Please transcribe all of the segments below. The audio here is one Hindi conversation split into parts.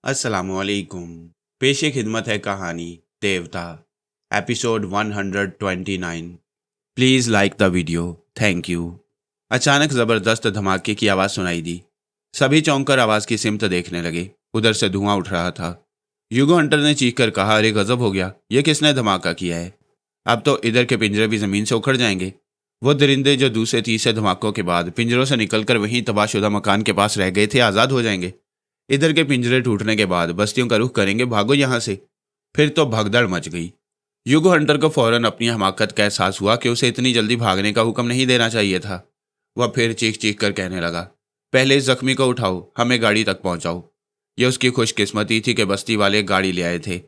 अस्सलामुअलैकुम। पेशे खिदमत है कहानी देवता, episode 129। Please like the video, thank you. अचानक ज़बरदस्त धमाके की आवाज़ सुनाई दी। सभी चौंक कर आवाज़ की सिमत देखने लगे। उधर से धुआं उठ रहा था। यूगो हंटर ने चीख कर कहा, अरे गजब हो गया, ये किसने धमाका किया है? अब तो इधर के पिंजरे भी ज़मीन से उखड़ जाएंगे। वो दरिंदे जो दूसरे तीसरे धमाकों के बाद पिंजरों से निकलकर वहीं तबाहशुदा मकान के पास रह गए थे, आज़ाद हो जाएंगे। इधर के पिंजरे टूटने के बाद बस्तियों का रुख करेंगे, भागो यहाँ से। फिर तो भगदड़ मच गई। यूगो हंटर को फौरन अपनी हमाकत का एहसास हुआ कि उसे इतनी जल्दी भागने का हुक्म नहीं देना चाहिए था। वह फिर चीख चीख कर कहने लगा, पहले इस जख्मी को उठाओ, हमें गाड़ी तक पहुंचाओ। यह उसकी खुशकिस्मती थी कि बस्ती वाले गाड़ी ले आए थे।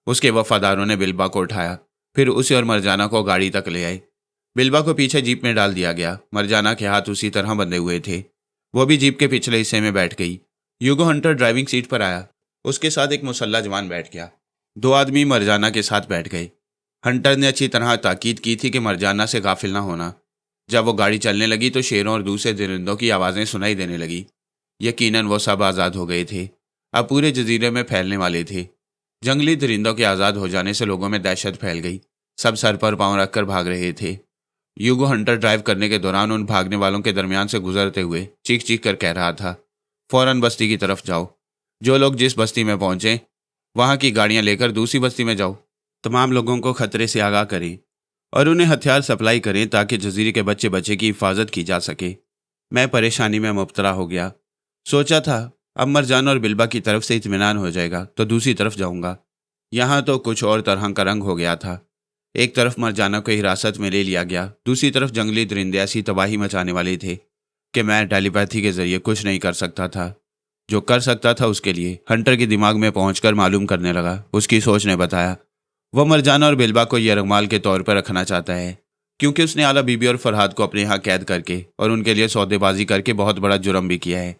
उसके वफादारों ने बिल्बा को उठाया, फिर उसे और मरजाना को गाड़ी तक ले आए। बिल्बा को पीछे जीप में डाल दिया गया। मरजाना के हाथ उसी तरह बंधे हुए थे। वो भी जीप के पिछले हिस्से में बैठ गई। यूगो हंटर ड्राइविंग सीट पर आया। उसके साथ एक मुसल्ला जवान बैठ गया। दो आदमी मरजाना के साथ बैठ गए। हंटर ने अच्छी तरह ताकीद की थी कि मरजाना से गाफिल ना होना। जब वो गाड़ी चलने लगी तो शेरों और दूसरे दरिंदों की आवाज़ें सुनाई देने लगी। यकीनन वो सब आज़ाद हो गए थे, अब पूरे जजीरे में फैलने वाले थे। जंगली दरिंदों के आज़ाद हो जाने से लोगों में दहशत फैल गई। सब सर पर पांव रखकर भाग रहे थे। यूगो हंटर ड्राइव करने के दौरान उन भागने वालों के दरमियान से गुजरते हुए चीख चीख कर कह रहा था, फौरन बस्ती की तरफ जाओ। जो लोग जिस बस्ती में पहुंचे वहां की गाड़ियां लेकर दूसरी बस्ती में जाओ। तमाम लोगों को खतरे से आगाह करें और उन्हें हथियार सप्लाई करें ताकि जजीरे के बच्चे बच्चे की हिफाजत की जा सके। मैं परेशानी में मुब्तला हो गया। सोचा था अब मरजान और बिल्बा की तरफ से इत्मीनान हो जाएगा तो दूसरी तरफ जाऊंगा। यहाँ तो कुछ और तरह का रंग हो गया था। एक तरफ मरजाना को हिरासत में ले लिया गया, दूसरी तरफ जंगली दरिंदे ऐसी तबाही मचाने वाले थे कि मैं टेलीपैथी के जरिए कुछ नहीं कर सकता था। जो कर सकता था उसके लिए हंटर के दिमाग में पहुंचकर मालूम करने लगा। उसकी सोच ने बताया वह मरजाना और बिल्बा को यरगमाल के तौर पर रखना चाहता है, क्योंकि उसने आला बीबी और फरहाद को अपने यहाँ कैद करके और उनके लिए सौदेबाजी करके बहुत बड़ा जुर्म भी किया है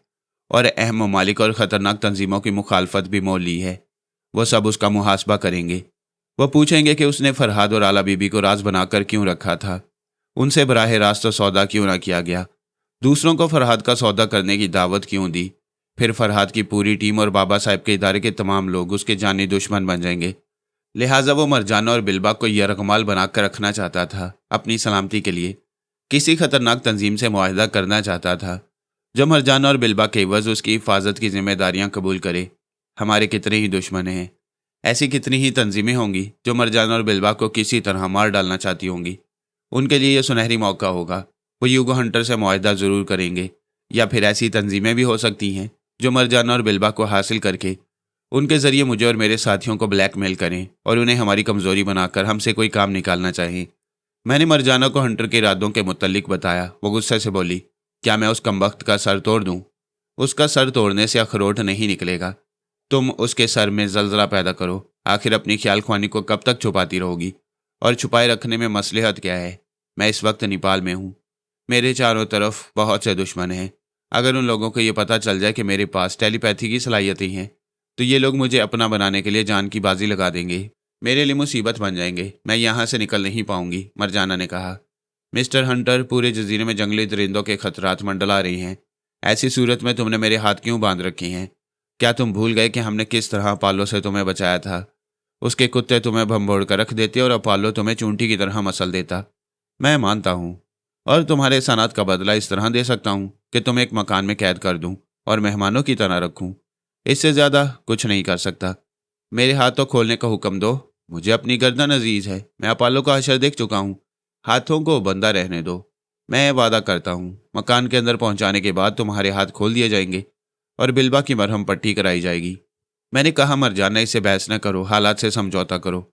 और अहम ममालिक और ख़तरनाक तंजीमों की मुखालफत भी मोल ली है। वह सब उसका मुहासबा करेंगे। वह पूछेंगे कि उसने फरहाद और आला बीबी को राज बनाकर क्यों रखा था। उनसे बराह रास्त सौदा क्यों ना किया गया। दूसरों को फरहाद का सौदा करने की दावत क्यों दी। फिर फरहाद की पूरी टीम और बाबा साहब के इदारे के तमाम लोग उसके जानी दुश्मन बन जाएंगे। लिहाजा वो मरजाना और बिल्बा को यरगमाल बनाकर रखना चाहता था। अपनी सलामती के लिए किसी खतरनाक तंजीम से मुआहदा करना चाहता था जो मरजाना और बिल्बा के एवज उसकी हिफाजत की जिम्मेदारियां कबूल करे। हमारे कितने ही दुश्मन हैं। ऐसी कितनी ही तंजीमें होंगी जो मरजाना और बिल्बा को किसी तरह मार डालना चाहती होंगी। उनके लिए यह सुनहरी मौका होगा। वो यूगो हंटर से मुआहदा ज़रूर करेंगे, या फिर ऐसी तंजीमें भी हो सकती हैं जो मरजाना और बिल्बा को हासिल करके उनके ज़रिए मुझे और मेरे साथियों को ब्लैकमेल करें और उन्हें हमारी कमज़ोरी बनाकर हमसे कोई काम निकालना चाहें। मैंने मरजाना को हंटर के इरादों के मुतल्लिक बताया। वो गुस्से से बोली, क्या मैं उस कमबख्त का सर तोड़ दूँ? उसका सर तोड़ने से अखरोट नहीं निकलेगा। तुम उसके सर में जलजला पैदा करो। आखिर अपनी ख्याल ख्वानी को कब तक छुपाती रहोगी? और छुपाए रखने में मसलहत क्या है? मैं इस वक्त नेपाल में हूँ। मेरे चारों तरफ बहुत से दुश्मन हैं। अगर उन लोगों को ये पता चल जाए कि मेरे पास टेलीपैथी की सलाहियतें हैं तो ये लोग मुझे अपना बनाने के लिए जान की बाजी लगा देंगे। मेरे लिए मुसीबत बन जाएंगे। मैं यहाँ से निकल नहीं पाऊंगी, मरजाना ने कहा। मिस्टर हंटर, पूरे जजीरे में जंगली दरिंदों के खतरात मंडला रही हैं। ऐसी सूरत में तुमने मेरे हाथ क्यों बांध रखे हैं? क्या तुम भूल गए कि हमने किस तरह अपालो से तुम्हें बचाया था? उसके कुत्ते तुम्हें भंबोड़ कर रख देते और अपालो तुम्हें चूंटी की तरह मसल देता। मैं मानता हूँ, और तुम्हारे सनात का बदला इस तरह दे सकता हूँ कि तुम्हें एक मकान में कैद कर दूँ और मेहमानों की तरह रखूँ। इससे ज़्यादा कुछ नहीं कर सकता। मेरे हाथों खोलने का हुक्म दो। मुझे अपनी गर्दन अजीज़ है। मैं अपालो का हशर देख चुका हूँ। हाथों को बंदा रहने दो। मैं वादा करता हूँ, मकान के अंदर पहुँचाने के बाद तुम्हारे हाथ खोल दिए जाएंगे और बिल्बा की मरहम पट्टी कराई जाएगी। मैंने कहा, मरजाना, इससे बहस न करो, हालात से समझौता करो।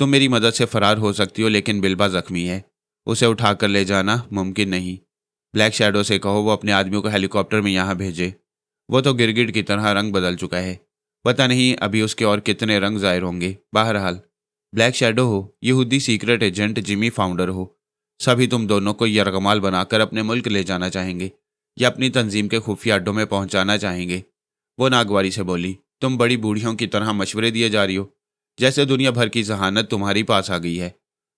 तुम मेरी मदद से फरार हो सकती हो, लेकिन बिल्बा जख्मी है। उसे उठाकर ले जाना मुमकिन नहीं। ब्लैक शैडो से कहो वो अपने आदमियों को हेलीकॉप्टर में यहाँ भेजे। वो तो गिरगिट की तरह रंग बदल चुका है। पता नहीं अभी उसके और कितने रंग जाहिर होंगे। बहरहाल, ब्लैक शैडो हो, यहूदी सीक्रेट एजेंट जिमी फाउंडर हो, सभी तुम दोनों को यरगमाल बनाकर अपने मुल्क ले जाना चाहेंगे या अपनी तंजीम के खुफिया अड्डों में पहुंचाना चाहेंगे। वो नागवारी से बोली, तुम बड़ी बूढ़ियों की तरह मशवरे दिए जा रही हो, जैसे दुनिया भर की जहानत तुम्हारी पास आ गई है।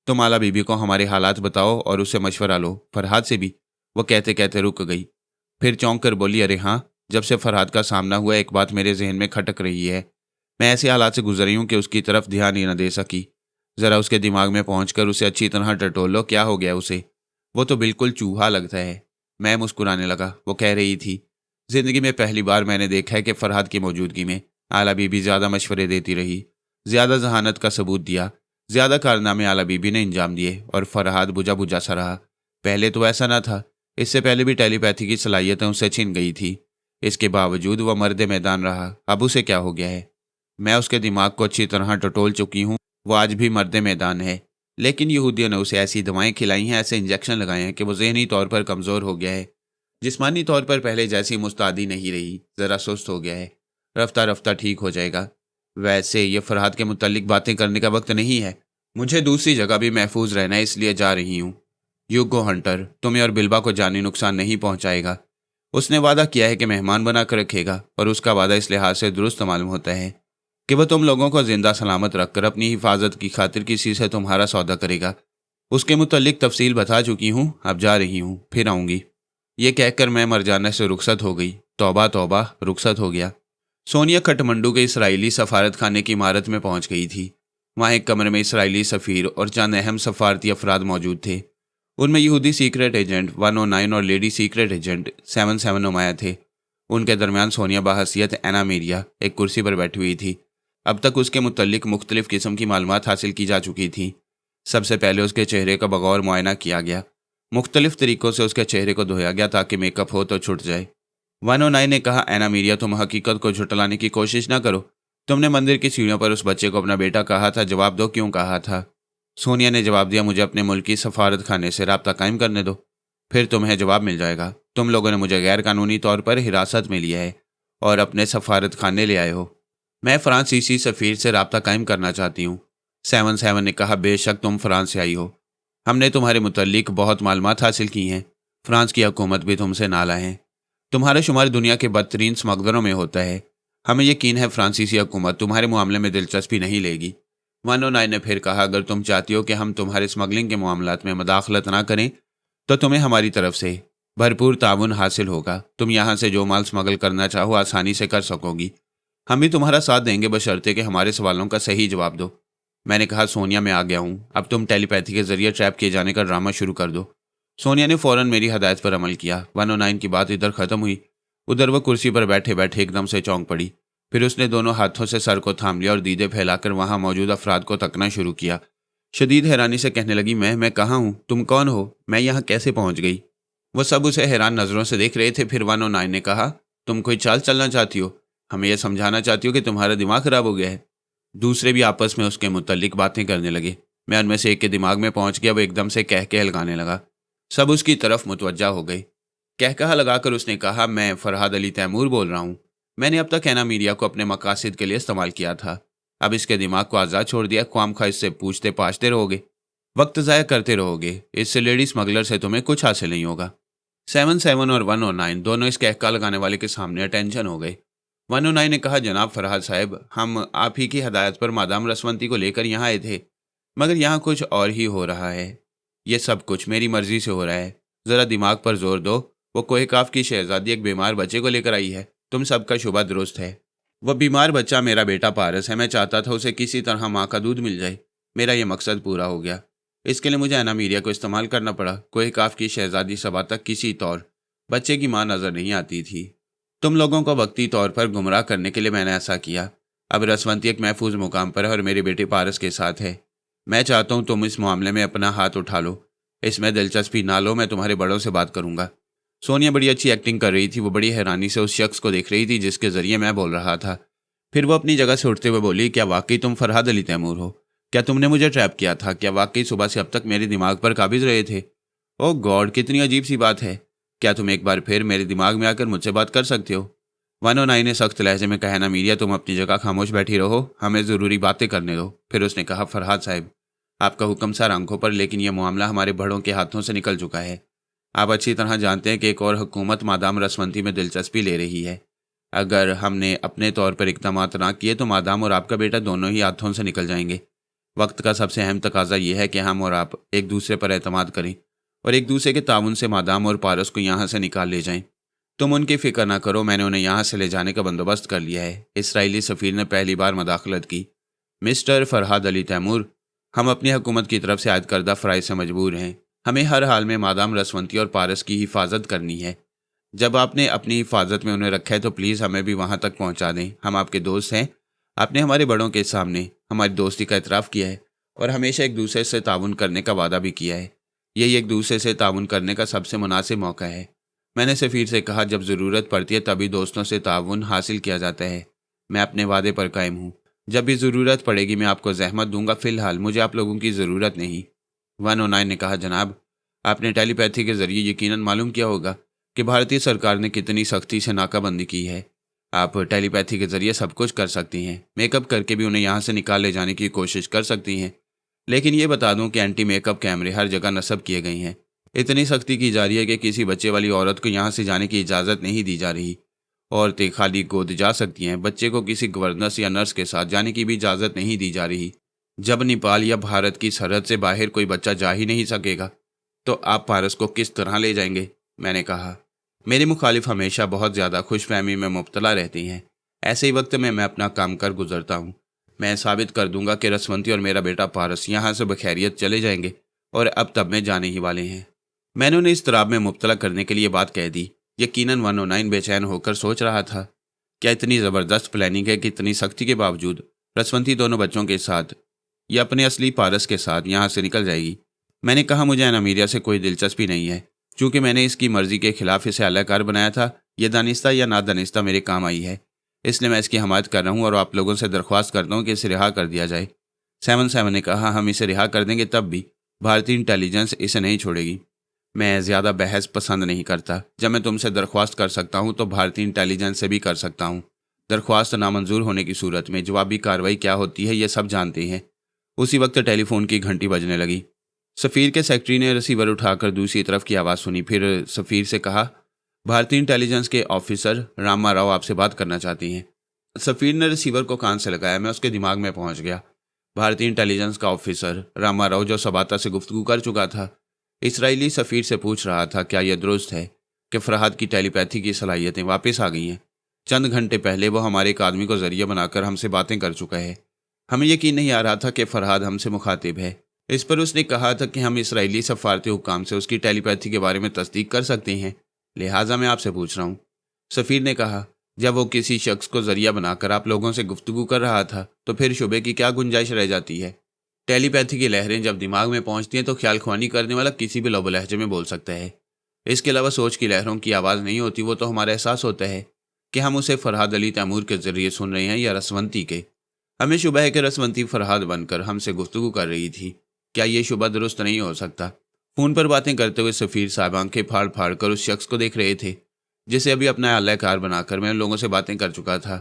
तुम आला बीबी को हमारे हालात बताओ और उससे मशवरा लो। फरहाद से भी। वो कहते कहते रुक गई, फिर चौंक कर बोली, अरे हाँ, जब से फरहाद का सामना हुआ एक बात मेरे जहन में खटक रही है। मैं ऐसे हालात से गुजर रही हूँ कि उसकी तरफ ध्यान ही न दे सकी। ज़रा उसके दिमाग में पहुंचकर उसे अच्छी तरह टटोल लो, क्या हो गया उसे? वो तो बिल्कुल चूहा लगता है। मैं मुस्कुराने लगा। वो कह रही थी, जिंदगी में पहली बार मैंने देखा है कि फरहाद की मौजूदगी में आला बीबी ज़्यादा मशवरे देती रही, ज़्यादा जहानत का सबूत दिया, ज़्यादा कारनामे आला बीबी ने अंजाम दिए और फरहाद बुझा बुझा सा रहा। पहले तो ऐसा ना था। इससे पहले भी टेलीपैथी की सलाहियतें उससे छिन गई थी। इसके बावजूद वह मर्द मैदान रहा। अब उसे क्या हो गया है? मैं उसके दिमाग को अच्छी तरह टटोल चुकी हूँ। वो आज भी मर्द मैदान है, लेकिन यहूदियों ने उसे ऐसी दवाएं खिलाई हैं, ऐसे इंजेक्शन लगाए हैं कि वो ज़हनी तौर पर कमज़ोर हो गया है। जिस्मानी तौर पर पहले जैसी मुस्तादी नहीं रही, ज़रा सुस्त हो गया है। रफ्ता रफ्ता ठीक हो जाएगा। वैसे ये फरहाद के मुतल्लिक बातें करने का वक्त नहीं है। मुझे दूसरी जगह भी महफूज रहना है, इसलिए जा रही हूँ। यू गो हंटर, तुम्हें और बिल्बा को जानी नुकसान नहीं पहुंचाएगा। उसने वादा किया है कि मेहमान बना कर रखेगा, और उसका वादा इस लिहाज से दुरुस्त मालूम होता है कि वह तुम लोगों को जिंदा सलामत रखकर अपनी हिफाजत की खातिर किसी से तुम्हारा सौदा करेगा। उसके मुतल्लिक तफसील बता चुकी हूँ। अब जा रही हूँ, फिर आऊँगी। ये कहकर मैं मर जाने से रुखसत हो गई। तौबा तौबा, रुखसत हो गया। सोनिया खटमंडू के इसराइली सफारत खाने की इमारत में पहुंच गई थी। वहाँ एक कमरे में इसराइली सफ़ीर और चंद अहम सफारती अफराद मौजूद थे। उनमें यहूदी सीक्रेट एजेंट 109 और लेडी सीक्रेट एजेंट 77 नुमाया थे। उनके दरमियान सोनिया बाहसियत एना मीरिया एक कुर्सी पर बैठी हुई थी। अब तक उसके मुतल्लिक मुख्तलिफ किस्म की मालूमात हासिल की जा चुकी थी। सबसे पहले उसके चेहरे का बगौर मुआयना किया गया। मुख्तलिफ तरीक़ों से उसके चेहरे को धोया गया ताकि मेकअप हो तो छुट जाए। 109 ने कहा, एना मीरिया, तुम हकीकत को झुटलाने की कोशिश ना करो। तुमने मंदिर की सीढ़ियों पर उस बच्चे को अपना बेटा कहा था, जवाब दो, क्यों कहा था? सोनिया ने जवाब दिया, मुझे अपने मुल्क की सफारत खाने से रब्ता कायम करने दो, फिर तुम्हें जवाब मिल जाएगा। तुम लोगों ने मुझे गैर कानूनी तौर पर हिरासत में लिया है और अपने सफारत खाने ले आए हो। मैं फ्रांसीसी सफ़ीर से रब्ता कायम करना चाहती हूँ। 77 ने कहा, बेशक तुम फ्रांस से आई हो। हमने तुम्हारे मुतल्लिक बहुत मालूमात हासिल की हैं। फ्रांस की हुकूमत भी तुमसे नाला है। तुम्हारा शुमार दुनिया के बदतरीन स्मगलरों में होता है। हमें यकीन है फ्रांसीसी हुकूमत तुम्हारे मामले में दिलचस्पी नहीं लेगी। 109 ने फिर कहा, अगर तुम चाहती हो कि हम तुम्हारे स्मगलिंग के मामलात में मदाखलत ना करें तो तुम्हें हमारी तरफ से भरपूर ताउन हासिल होगा। तुम यहाँ से जो माल स्मगल करना चाहो आसानी से कर सकोगी। हम भी तुम्हारा साथ देंगे, बशर्ते कि हमारे सवालों का सही जवाब दो। मैंने कहा, सोनिया, मैं आ गया हूँ। अब तुम टेलीपैथी के जरिए ट्रैप किए जाने का ड्रामा शुरू कर दो। सोनिया ने फ़ौरन मेरी हदायत पर अमल किया। 109 की बात इधर ख़त्म हुई, उधर वह कुर्सी पर बैठे बैठे एकदम से चौंक पड़ी। फिर उसने दोनों हाथों से सर को थाम लिया और दीदे फैलाकर वहाँ मौजूद अफराद को तकना शुरू किया। शदीद हैरानी से कहने लगी, मैं कहाँ हूँ? तुम कौन हो? मैं यहाँ कैसे पहुँच गई? वह सब उसे हैरान नज़रों से देख रहे थे। फिर 109 ने कहा, तुम कोई चाल चलना चाहती हो? हमें यह समझाना चाहती हो कि तुम्हारा दिमाग ख़राब हो गया है? दूसरे भी आपस में उसके मुतल्लिक बातें करने लगे। मैं उनमें से एक के दिमाग में पहुँच गया। वो एकदम से कह के लगाने लगा। सब उसकी तरफ मुतवज्जा हो गए। कहकहा लगाकर उसने कहा, मैं फरहाद अली तैमूर बोल रहा हूँ। मैंने अब तक एना मीडिया को अपने मकासद के लिए इस्तेमाल किया था। अब इसके दिमाग को आज़ाद छोड़ दिया। ख्वामखा इससे पूछते पाछते रहोगे, वक्त ज़ाया करते रहोगे। इससे लेडी स्मगलर से तुम्हें कुछ हासिल नहीं होगा। 77 और 109 दोनों इस कहका लगाने वाले के सामने अटेंशन हो गए। 109 ने कहा, जनाब फरहाद साहब, हम आप ही की हदायत पर मादाम रसवंती को लेकर यहाँ आए थे, मगर यहाँ कुछ और ही हो रहा है। ये सब कुछ मेरी मर्जी से हो रहा है। ज़रा दिमाग पर जोर दो। वो कोहिकाफ की शहजादी एक बीमार बच्चे को लेकर आई है। तुम सबका शुबा दुरुस्त है। वह बीमार बच्चा मेरा बेटा पारस है। मैं चाहता था उसे किसी तरह माँ का दूध मिल जाए। मेरा ये मकसद पूरा हो गया। इसके लिए मुझे एना मीडिया को इस्तेमाल करना पड़ा। कोहिकाफ की शहजादी सबा तक किसी तौर बच्चे की माँ नज़र नहीं आती थी। तुम लोगों को वक्ती तौर पर गुमराह करने के लिए मैंने ऐसा किया। अब रसवंती एक महफूज मुकाम पर है और मेरे बेटे पारस के साथ है। मैं चाहता हूँ तुम इस मामले में अपना हाथ उठा लो। इसमें दिलचस्पी ना लो, मैं तुम्हारे बड़ों से बात करूँगा। सोनिया बड़ी अच्छी एक्टिंग कर रही थी। वो बड़ी हैरानी से उस शख्स को देख रही थी जिसके ज़रिए मैं बोल रहा था। फिर वो अपनी जगह से उठते हुए बोली, क्या वाकई तुम फरहाद अली तैमूर हो? क्या तुमने मुझे ट्रैप किया था? क्या वाकई सुबह से अब तक मेरे दिमाग पर काबिज रहे थे? ओह गॉड, कितनी अजीब सी बात है। क्या तुम एक बार फिर मेरे दिमाग में आकर मुझसे बात कर सकते हो? 109 ने सख्त लहजे में कहा, ना मीडिया, तुम अपनी जगह खामोश बैठी रहो, हमें ज़रूरी बातें करने दो। फिर उसने कहा, फरहाद साहब, आपका हुक्म सर आंखों पर, लेकिन यह मामला हमारे बड़ों के हाथों से निकल चुका है। आप अच्छी तरह जानते हैं कि एक और हुकूमत मादाम रसवंती में दिलचस्पी ले रही है। अगर हमने अपने तौर पर इक़दाम ना किए तो मादाम और आपका बेटा दोनों ही हाथों से निकल जाएंगे। वक्त का सबसे अहम तकाजा यह है कि हम और आप एक दूसरे पर एतमाद करें और एक दूसरे के ताउन से मादाम और पारस को यहाँ से निकाल ले जाएं। तुम उनकी फिक्र ना करो, मैंने उन्हें यहाँ से ले जाने का बंदोबस्त कर लिया है। इसराइली सफ़ीर ने पहली बार मदाखलत की। मिस्टर फरहाद अली तैमूर, हम अपनी हुकूमत की तरफ से आयद करदा फ़राइज़ से मजबूर हैं। हमें हर हाल में मादाम रसवंती और पारस की हिफाजत करनी है। जब आपने अपनी हिफाजत में उन्हें रखा है तो प्लीज़ हमें भी वहाँ तक पहुँचा दें। हम आपके दोस्त हैं। आपने हमारे बड़ों के सामने हमारी दोस्ती का इतराफ़ किया है और हमेशा एक दूसरे से ताउन करने का वादा भी किया है। यही एक दूसरे से ताउन करने का सबसे मुनासिब मौका है। मैंने सफ़ीर से कहा, जब ज़रूरत पड़ती है तभी दोस्तों से ताउन हासिल किया जाता है। मैं अपने वादे पर कायम हूँ। जब भी ज़रूरत पड़ेगी मैं आपको ज़हमत दूंगा। फ़िलहाल मुझे आप लोगों की ज़रूरत नहीं। 109 ने कहा, जनाब, आपने टेलीपैथी के ज़रिए यकीनन मालूम किया होगा कि भारतीय सरकार ने कितनी सख्ती से नाकाबंदी की है। आप टेलीपैथी के ज़रिए सब कुछ कर सकती हैं। मेकअप करके भी उन्हें यहाँ से निकाल ले जाने की कोशिश कर सकती हैं। लेकिन ये बता दूं कि एंटी मेकअप कैमरे हर जगह नस्ब किए गए हैं। इतनी सख्ती की जा रही है कि किसी बच्चे वाली औरत को यहाँ से जाने की इजाज़त नहीं दी जा रही। औरतें खाली गोद जा सकती हैं, बच्चे को किसी गवर्नेंस या नर्स के साथ जाने की भी इजाज़त नहीं दी जा रही। जब नेपाल या भारत की सरहद से बाहर कोई बच्चा जा ही नहीं सकेगा तो आप पारस को किस तरह ले जाएंगे? मैंने कहा। मेरे मुखालिफ हमेशा बहुत ज़्यादा खुशफहमी में मुब्तला रहती हैं। ऐसे ही वक्त में मैं अपना काम कर गुजरता हूँ। मैं साबित कर दूंगा कि रसवंती और मेरा बेटा पारस यहाँ से बखैरियत चले जाएंगे और अब तब में जाने ही वाले हैं। मैंने उन्हें इस तराब में मुब्तला करने के लिए बात कह दी। यकीनन 109 बेचैन होकर सोच रहा था, क्या इतनी ज़बरदस्त प्लानिंग है कि इतनी सख्ती के बावजूद रसवंती दोनों बच्चों के साथ या अपने असली पारस के साथ यहाँ से निकल जाएगी। मैंने कहा, मुझे अमीरिया से कोई दिलचस्पी नहीं है। चूँकि मैंने इसकी मर्ज़ी के खिलाफ इसे अलाकार बनाया था, यह दानिस्ता या नादानिस्ता मेरे काम आई है। इसलिए मैं इसकी हमायत कर रहा हूँ और आप लोगों से दरख्वास्त करता हूँ कि इसे रिहा कर दिया जाए। 77 ने कहा, हम इसे रिहा कर देंगे तब भी भारतीय इंटेलिजेंस इसे नहीं छोड़ेगी। मैं ज़्यादा बहस पसंद नहीं करता। जब मैं तुमसे दरख्वास्त कर सकता हूँ तो भारतीय इंटेलिजेंस से भी कर सकता हूँ। दरख्वास्त नामंजूर होने की सूरत में जवाबी कार्रवाई क्या होती है ये सब जानते हैं। उसी वक्त टेलीफोन की घंटी बजने लगी। सफ़ीर के सेक्रेटरी ने रिसीवर उठाकर दूसरी तरफ की आवाज़ सुनी। फिर सफ़ीर से कहा, भारतीय इंटेलिजेंस के ऑफिसर रामा राव आपसे बात करना चाहती हैं। सफ़ीर ने रिसीवर को कान से लगाया। मैं उसके दिमाग में पहुंच गया। भारतीय इंटेलिजेंस का ऑफिसर रामा राव, जो सबाता से गुफ्तगू कर चुका था, इसराइली सफ़ीर से पूछ रहा था, क्या यह दुरुस्त है कि फरहाद की टेलीपैथी की सलाहियतें वापस आ गई हैं? चंद घंटे पहले वो हमारे एक आदमी को ज़रिया बनाकर हमसे बातें कर चुका है। हमें यकीन नहीं आ रहा था कि फरहाद हमसे मुखातिब है। इस पर उसने कहा था कि हम इसराइली सफारती हुक्काम से उसकी टेलीपैथी के बारे में तस्दीक कर सकते हैं, लिहाजा मैं आपसे पूछ रहा हूँ। सफ़ीर ने कहा, जब वो किसी शख्स को ज़रिया बनाकर आप लोगों से गुफ्तगू कर रहा था तो फिर शुबे की क्या गुंजाइश रह जाती है? टेलीपैथी की लहरें जब दिमाग में पहुंचती हैं तो ख्याल ख्वानी करने वाला किसी भी लबो लहजे में बोल सकता है। इसके अलावा सोच की लहरों की आवाज़ नहीं होती, वो तो हमारा एहसास होता है कि हम उसे फरहाद अली तैमूर के ज़रिए सुन रहे हैं या रसवंती के। हमें शुबह है कि रसवंती फरहाद बनकर हमसे गुफ्तगू कर रही थी। क्या ये शुबह दुरुस्त नहीं हो सकता? फ़ोन पर बातें करते हुए सफ़ीर साहब आंखें फाड़ फाड़ कर उस शख्स को देख रहे थे जिसे अभी अपना अल्लाहकार बनाकर मैं उन लोगों से बातें कर चुका था।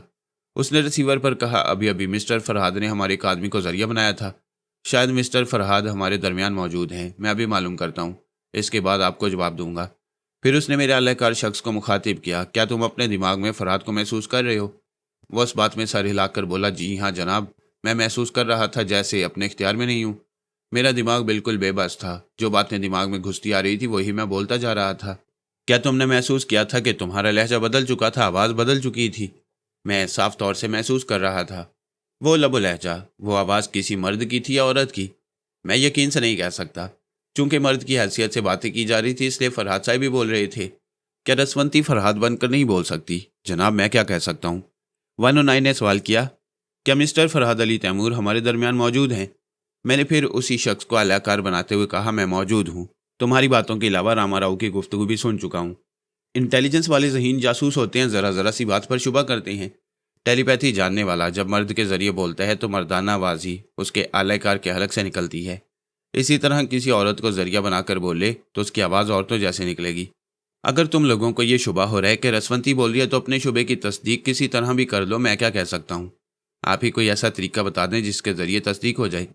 उसने रिसीवर पर कहा, अभी अभी मिस्टर फरहाद ने हमारे एक आदमी को ज़रिया बनाया था। शायद मिस्टर फरहाद हमारे दरमियान मौजूद हैं। मैं अभी मालूम करता हूँ, इसके बाद आपको जवाब दूंगा। फिर उसने मेरे अल्लाहकार शख्स को मुखातिब किया, क्या तुम अपने दिमाग में फरहाद को महसूस कर रहे हो? वह उस बात में सर हिलाकर बोला, जी हाँ जनाब, मैं महसूस कर रहा था जैसे अपने इख्तियार में नहीं हूँ। मेरा दिमाग बिल्कुल बेबस था। जो बातें दिमाग में घुसती आ रही थी वही मैं बोलता जा रहा था। क्या तुमने महसूस किया था कि तुम्हारा लहजा बदल चुका था, आवाज़ बदल चुकी थी? मैं साफ तौर से महसूस कर रहा था। वो लबो लहजा, वो आवाज़ किसी मर्द की थी या औरत की? मैं यकीन से नहीं कह सकता। चूंकि मर्द की हैसियत से बातें की जा रही थी इसलिए फरहाद साहब भी बोल रहे थे। क्या रसवंती फरहाद बनकर नहीं बोल सकती? जनाब, मैं क्या कह सकता हूँ? 109 ने सवाल किया, क्या मिस्टर फरहाद अली तैमूर हमारे दरमियान मौजूद हैं? मैंने फिर उसी शख्स को अलाकार बनाते हुए कहा, मैं मौजूद हूँ। तुम्हारी बातों के अलावा रामा राव की गुफ्तगू भी सुन चुका हूँ। इंटेलिजेंस वाले ज़हीन जासूस होते हैं, ज़रा ज़रा सी बात पर शुबा करते हैं। टेलीपैथी जानने वाला जब मर्द के ज़रिए बोलता है तो मर्दाना आवाज़ी उसके आलाकार के हलक से निकलती है। इसी तरह किसी औरत को ज़रिया बनाकर बोले तो उसकी आवाज़ औरतों जैसे निकलेगी। अगर तुम लोगों को ये शुबा हो रहा है कि रसवंती बोल रही है तो अपने शुबे की तस्दीक किसी तरह भी कर लो। मैं क्या कह सकता हूँ? आप ही कोई ऐसा तरीका बता दें जिसके ज़रिए तस्दीक हो जाए।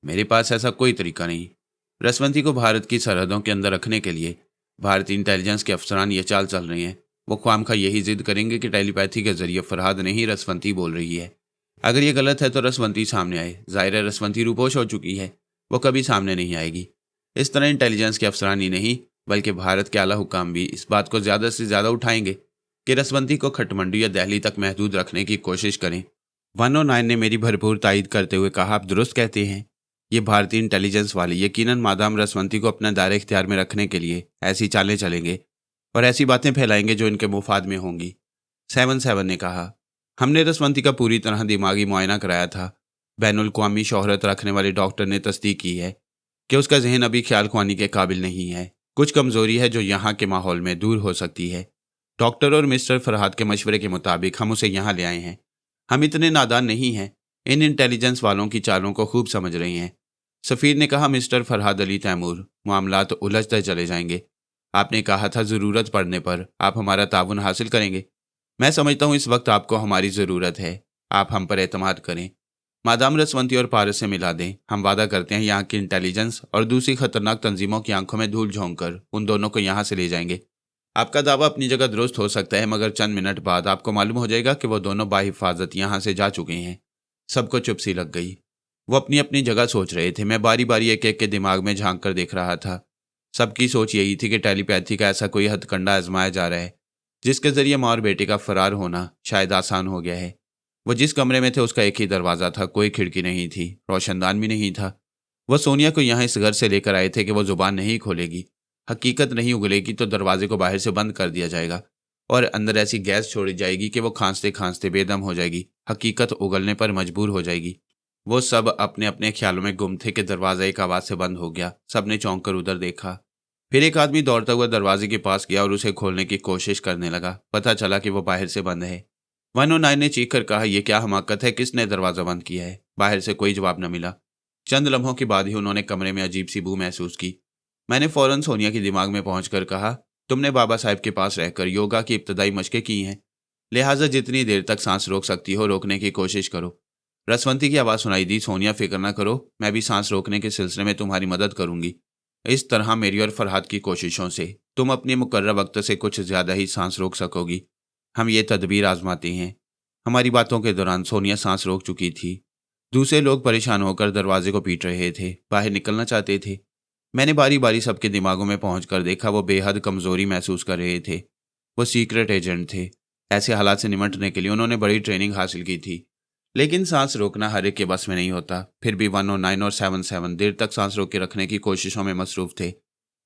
मेरे पास ऐसा कोई तरीका नहीं। रसवंती को भारत की सरहदों के अंदर रखने के लिए भारतीय इंटेलिजेंस के अफसरान ये चाल चल रहे हैं। वो ख्वामखा यही जिद करेंगे कि टेलीपैथी के ज़रिए फरहाद नहीं रसवंती बोल रही है। अगर ये गलत है तो रसवंती सामने आए। ज़ाहिर है रसवंती रूपोश हो चुकी है, वो कभी सामने नहीं आएगी। इस तरह इंटेलिजेंस के अफसरान ही नहीं बल्कि भारत के आला हुकाम भी इस बात को ज़्यादा से ज़्यादा उठाएंगे कि रसवंती को खटमंडू या दिल्ली तक महदूद रखने की कोशिश करें। 109 ने मेरी भरपूर तायद करते हुए कहा, आप दुरुस्त कहते हैं। ये भारतीय इंटेलिजेंस वाले यकीनन मादाम रसवंती को अपना दायरे इख्तियार में रखने के लिए ऐसी चालें चलेंगे और ऐसी बातें फैलाएंगे जो इनके मुफाद में होंगी। 77 ने कहा, हमने रसवंती का पूरी तरह दिमागी मुआयना कराया था। बैनुल अक़वामी शोहरत रखने वाले डॉक्टर ने तस्दीक की है कि उसका जहन अभी ख्याल ख्वानी के काबिल नहीं है। कुछ कमजोरी है जो यहाँ के माहौल में दूर हो सकती है। डॉक्टर और मिस्टर फरहाद के मशवरे के मुताबिक हम उसे यहाँ ले आए हैं। हम इतने नादान नहीं हैं, इन इंटेलिजेंस वालों की चालों को खूब समझ रहे हैं। सफ़ीर ने कहा, मिस्टर फरहाद अली तैमूर, मामलात उलझते चले जाएंगे। आपने कहा था ज़रूरत पड़ने पर आप हमारा ताउन हासिल करेंगे। मैं समझता हूँ इस वक्त आपको हमारी ज़रूरत है। आप हम पर एतमाद करें। मादाम रसवंती और पारस से मिला दें। हम वादा करते हैं यहाँ की इंटेलिजेंस और दूसरी खतरनाक तंजीमों की आंखों में धूल झोंक कर उन दोनों को यहाँ से ले जाएंगे। आपका दावा अपनी जगह दुरुस्त हो सकता है, मगर चंद मिनट बाद आपको मालूम हो जाएगा कि वो दोनों बाहिफाजत यहाँ से जा चुके हैं। सबको चुप सी लग गई। वो अपनी अपनी जगह सोच रहे थे। मैं बारी बारी एक एक के दिमाग में झांक कर देख रहा था। सबकी सोच यही थी कि टेलीपैथी का ऐसा कोई हथकंडा आजमाया जा रहा है जिसके जरिए माँ और बेटे का फरार होना शायद आसान हो गया है। वो जिस कमरे में थे उसका एक ही दरवाज़ा था, कोई खिड़की नहीं थी, रोशनदान भी नहीं था। वो सोनिया को यहाँ इस घर से लेकर आए थे कि वो जुबान नहीं खोलेगी, हकीकत नहीं उगलेगी तो दरवाजे को बाहर से बंद कर दिया जाएगा और अंदर ऐसी गैस छोड़ी जाएगी कि वो खांसते खांसते बेदम हो जाएगी, हकीकत उगलने पर मजबूर हो जाएगी। वो सब अपने अपने ख्यालों में गुम थे कि दरवाज़ा एक आवाज़ से बंद हो गया। सब ने चौंक कर उधर देखा। फिर एक आदमी दौड़ता हुआ दरवाजे के पास गया और उसे खोलने की कोशिश करने लगा। पता चला कि वो बाहर से बंद है। 109 ने चीख कर कहा, यह क्या हमाकत है, किसने दरवाज़ा बंद किया है? बाहर से कोई जवाब न मिला। चंद लम्हों के बाद ही उन्होंने कमरे में अजीब सी बू महसूस की। मैंने फौरन सोनिया के दिमाग में पहुंचकर कहा, तुमने बाबा साहब के पास रहकर योगा की इब्तदाई मशकें की हैं, लिहाजा जितनी देर तक सांस रोक सकती हो रोकने की कोशिश करो। रसवंती की आवाज़ सुनाई दी, सोनिया फिक्र न करो, मैं भी सांस रोकने के सिलसिले में तुम्हारी मदद करूंगी। इस तरह मेरी और फरहाद की कोशिशों से तुम अपने मुकर्रर वक्त से कुछ ज़्यादा ही सांस रोक सकोगी। हम ये तदबीर आजमाते हैं। हमारी बातों के दौरान सोनिया सांस रोक चुकी थी। दूसरे लोग परेशान होकर दरवाजे को पीट रहे थे, बाहर निकलना चाहते थे। मैंने बारी बारी सबके दिमागों में पहुंचकर देखा। वो बेहद कमज़ोरी महसूस कर रहे थे। वो सीक्रेट एजेंट थे। ऐसे हालात से निपटने के लिए उन्होंने बड़ी ट्रेनिंग हासिल की थी, लेकिन सांस रोकना हर एक के बस में नहीं होता। फिर भी 109 और 77 देर तक सांस रोक के रखने की कोशिशों में मसरूफ़ थे।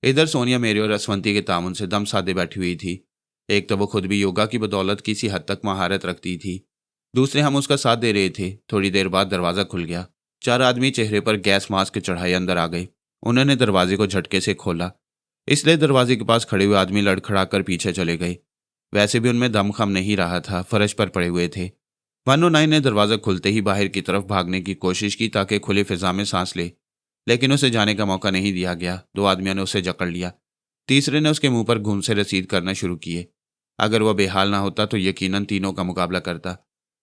इधर सोनिया मेरी और रसवंती के तामुन से दम साधे बैठी हुई थी। एक तो वो खुद भी योगा की बदौलत किसी हद तक महारत रखती थी, दूसरे हम उसका साथ दे रहे थे। थोड़ी देर बाद दरवाज़ा खुल गया। 4 आदमी चेहरे पर गैस मास्क चढ़ाए अंदर आ गए। उन्होंने दरवाजे को झटके से खोला, इसलिए दरवाजे के पास खड़े हुए आदमी लड़खड़ाकर पीछे चले गए। वैसे भी उनमें दमखम नहीं रहा था, फर्श पर पड़े हुए थे। 109 ने दरवाज़ा खुलते ही बाहर की तरफ भागने की कोशिश की ताकि खुली फिजा में सांस ले, लेकिन उसे जाने का मौका नहीं दिया गया। 2 आदमियों ने उसे जकड़ लिया। तीसरे ने उसके मुंह पर घून से रसीद करना शुरू किए। अगर वह बेहाल ना होता तो यकीनन तीनों का मुकाबला करता।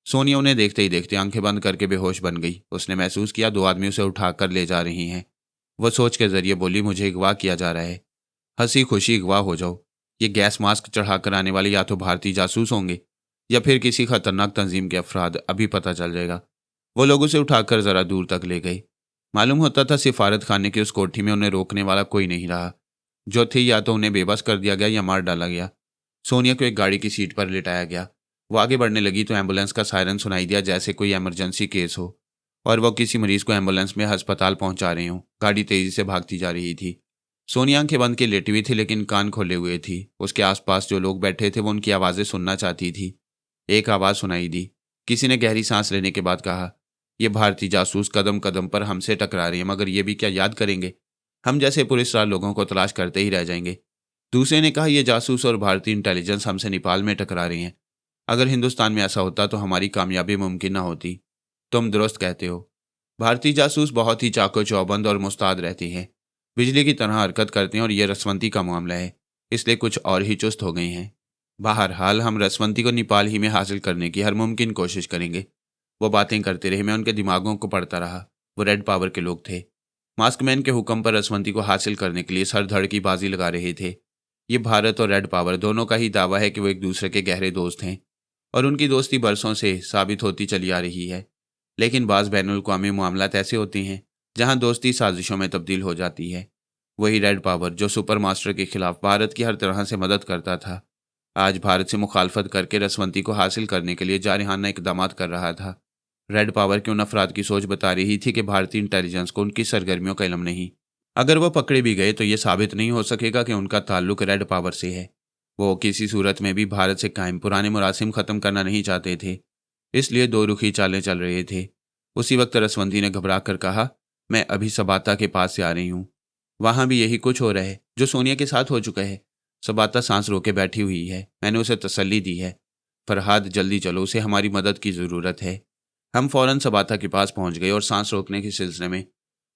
सोनिया उन्हें देखते ही देखते आंखें बंद करके बेहोश बन गई। उसने महसूस किया 2 आदमी उसे उठाकर ले जा रही हैं। वह सोच के जरिए बोली, मुझे अगवा किया जा रहा है। हंसी खुशी अगवा हो जाओ। ये गैस मास्क चढ़ाकर आने वाले या तो भारतीय जासूस होंगे या फिर किसी खतरनाक तंजीम के अफराद, अभी पता चल जाएगा। वो लोग उसे उठाकर ज़रा दूर तक ले गए। मालूम होता था सिफारत खाने की उस कोठी में उन्हें रोकने वाला कोई नहीं रहा। जो थे या तो उन्हें बेबस कर दिया गया या मार डाला गया। सोनिया को एक गाड़ी की सीट पर लिटाया गया। वो आगे बढ़ने लगी तो एम्बुलेंस का सायरन सुनाई दिया, जैसे कोई इमरजेंसी केस हो और वो किसी मरीज को एम्बुलेंस में अस्पताल पहुंचा रहे हों। गाड़ी तेजी से भागती जा रही थी। सोनिया आंखें बंद के लेटी हुई थी, लेकिन कान खोले हुए थी। उसके आसपास जो लोग बैठे थे वो उनकी आवाज़ें सुनना चाहती थी। एक आवाज़ सुनाई दी। किसी ने गहरी सांस लेने के बाद कहा, ये भारतीय जासूस कदम कदम पर हमसे टकरा रहे हैं, मगर ये भी क्या याद करेंगे? हम जैसे पुलिसवाले लोगों को तलाश करते ही रह जाएंगे। दूसरे ने कहा, ये जासूस और भारतीय इंटेलिजेंस हमसे नेपाल में टकरा रही हैं। अगर हिंदुस्तान में ऐसा होता तो हमारी कामयाबी मुमकिन न होती। तुम दुरुस्त कहते हो। भारतीय जासूस बहुत ही चाको चौबंद और मुस्ताद रहते हैं, बिजली की तरह हरकत करते हैं और ये रसवंती का मामला है, इसलिए कुछ और ही चुस्त हो गए हैं। बहरहाल हम रसवंती को नेपाल ही में हासिल करने की हर मुमकिन कोशिश करेंगे। वो बातें करते रहे। मैं उनके दिमागों को पढ़ता रहा। वो रेड पावर के लोग थे। मास्कमैन के हुक्म पर रसवंती को हासिल करने के लिए सर धड़ की बाजी लगा रहे थे। ये भारत और रेड पावर दोनों का ही दावा है कि वो एक दूसरे के गहरे दोस्त हैं और उनकी दोस्ती बरसों से साबित होती चली आ रही है। लेकिन बाज़ बैनुल अक़वामी मामलात ऐसे होते हैं जहां दोस्ती साजिशों में तब्दील हो जाती है। वही रेड पावर जो सुपर मास्टर के खिलाफ भारत की हर तरह से मदद करता था, आज भारत से मुखालफत करके रसवंती को हासिल करने के लिए जारहाना इकदाम कर रहा था। रेड पावर के उन अफराद की सोच बता रही थी कि भारतीय इंटेलिजेंस को उनकी सरगर्मियों का इल्म नहीं। अगर वो पकड़े भी गए तो ये साबित नहीं हो सकेगा कि उनका ताल्लुक रेड पावर से है। वो किसी सूरत में भी भारत से कायम पुराने मुरासिम ख़त्म करना नहीं चाहते थे, इसलिए दो रुखी चालें चल रहे थे। उसी वक्त रसवंती ने घबरा कर कहा, मैं अभी सबाता के पास से आ रही हूँ। वहाँ भी यही कुछ हो रहा है जो सोनिया के साथ हो चुका है। सबाता सांस रोके बैठी हुई है। मैंने उसे तसल्ली दी है, फरहाद जल्दी चलो, उसे हमारी मदद की ज़रूरत है। हम फौरन सबाता के पास पहुंच गए और सांस रोकने के सिलसिले में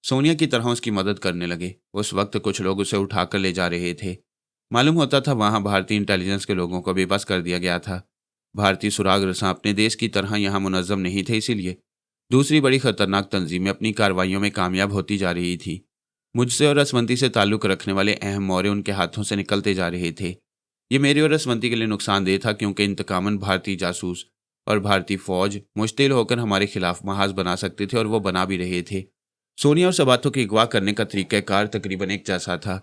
सोनिया की तरह उसकी मदद करने लगे। उस वक्त कुछ लोग उसे उठाकर ले जा रहे थे। मालूम होता था वहां भारतीय इंटेलिजेंस के लोगों को बेबस कर दिया गया था। भारतीय सुराग रसां अपने देश की तरह यहाँ मुनज़्ज़म नहीं थे, इसीलिए दूसरी बड़ी खतरनाक तंजीमें अपनी कार्रवाइयों में कामयाब होती जा रही थी। मुझसे और रसवंती से ताल्लुक़ रखने वाले अहम मौरे उनके हाथों से निकलते जा रहे थे। ये मेरी और रसवंती के लिए नुकसानदेह था, क्योंकि इंतकामन भारतीय जासूस और भारतीय फौज मुश्तिल होकर हमारे खिलाफ महाज बना सकते थे, और वो बना भी रहे थे। सोनिया और सबातों की अगवा करने का तरीक़ाकार तकरीबन एक जैसा था।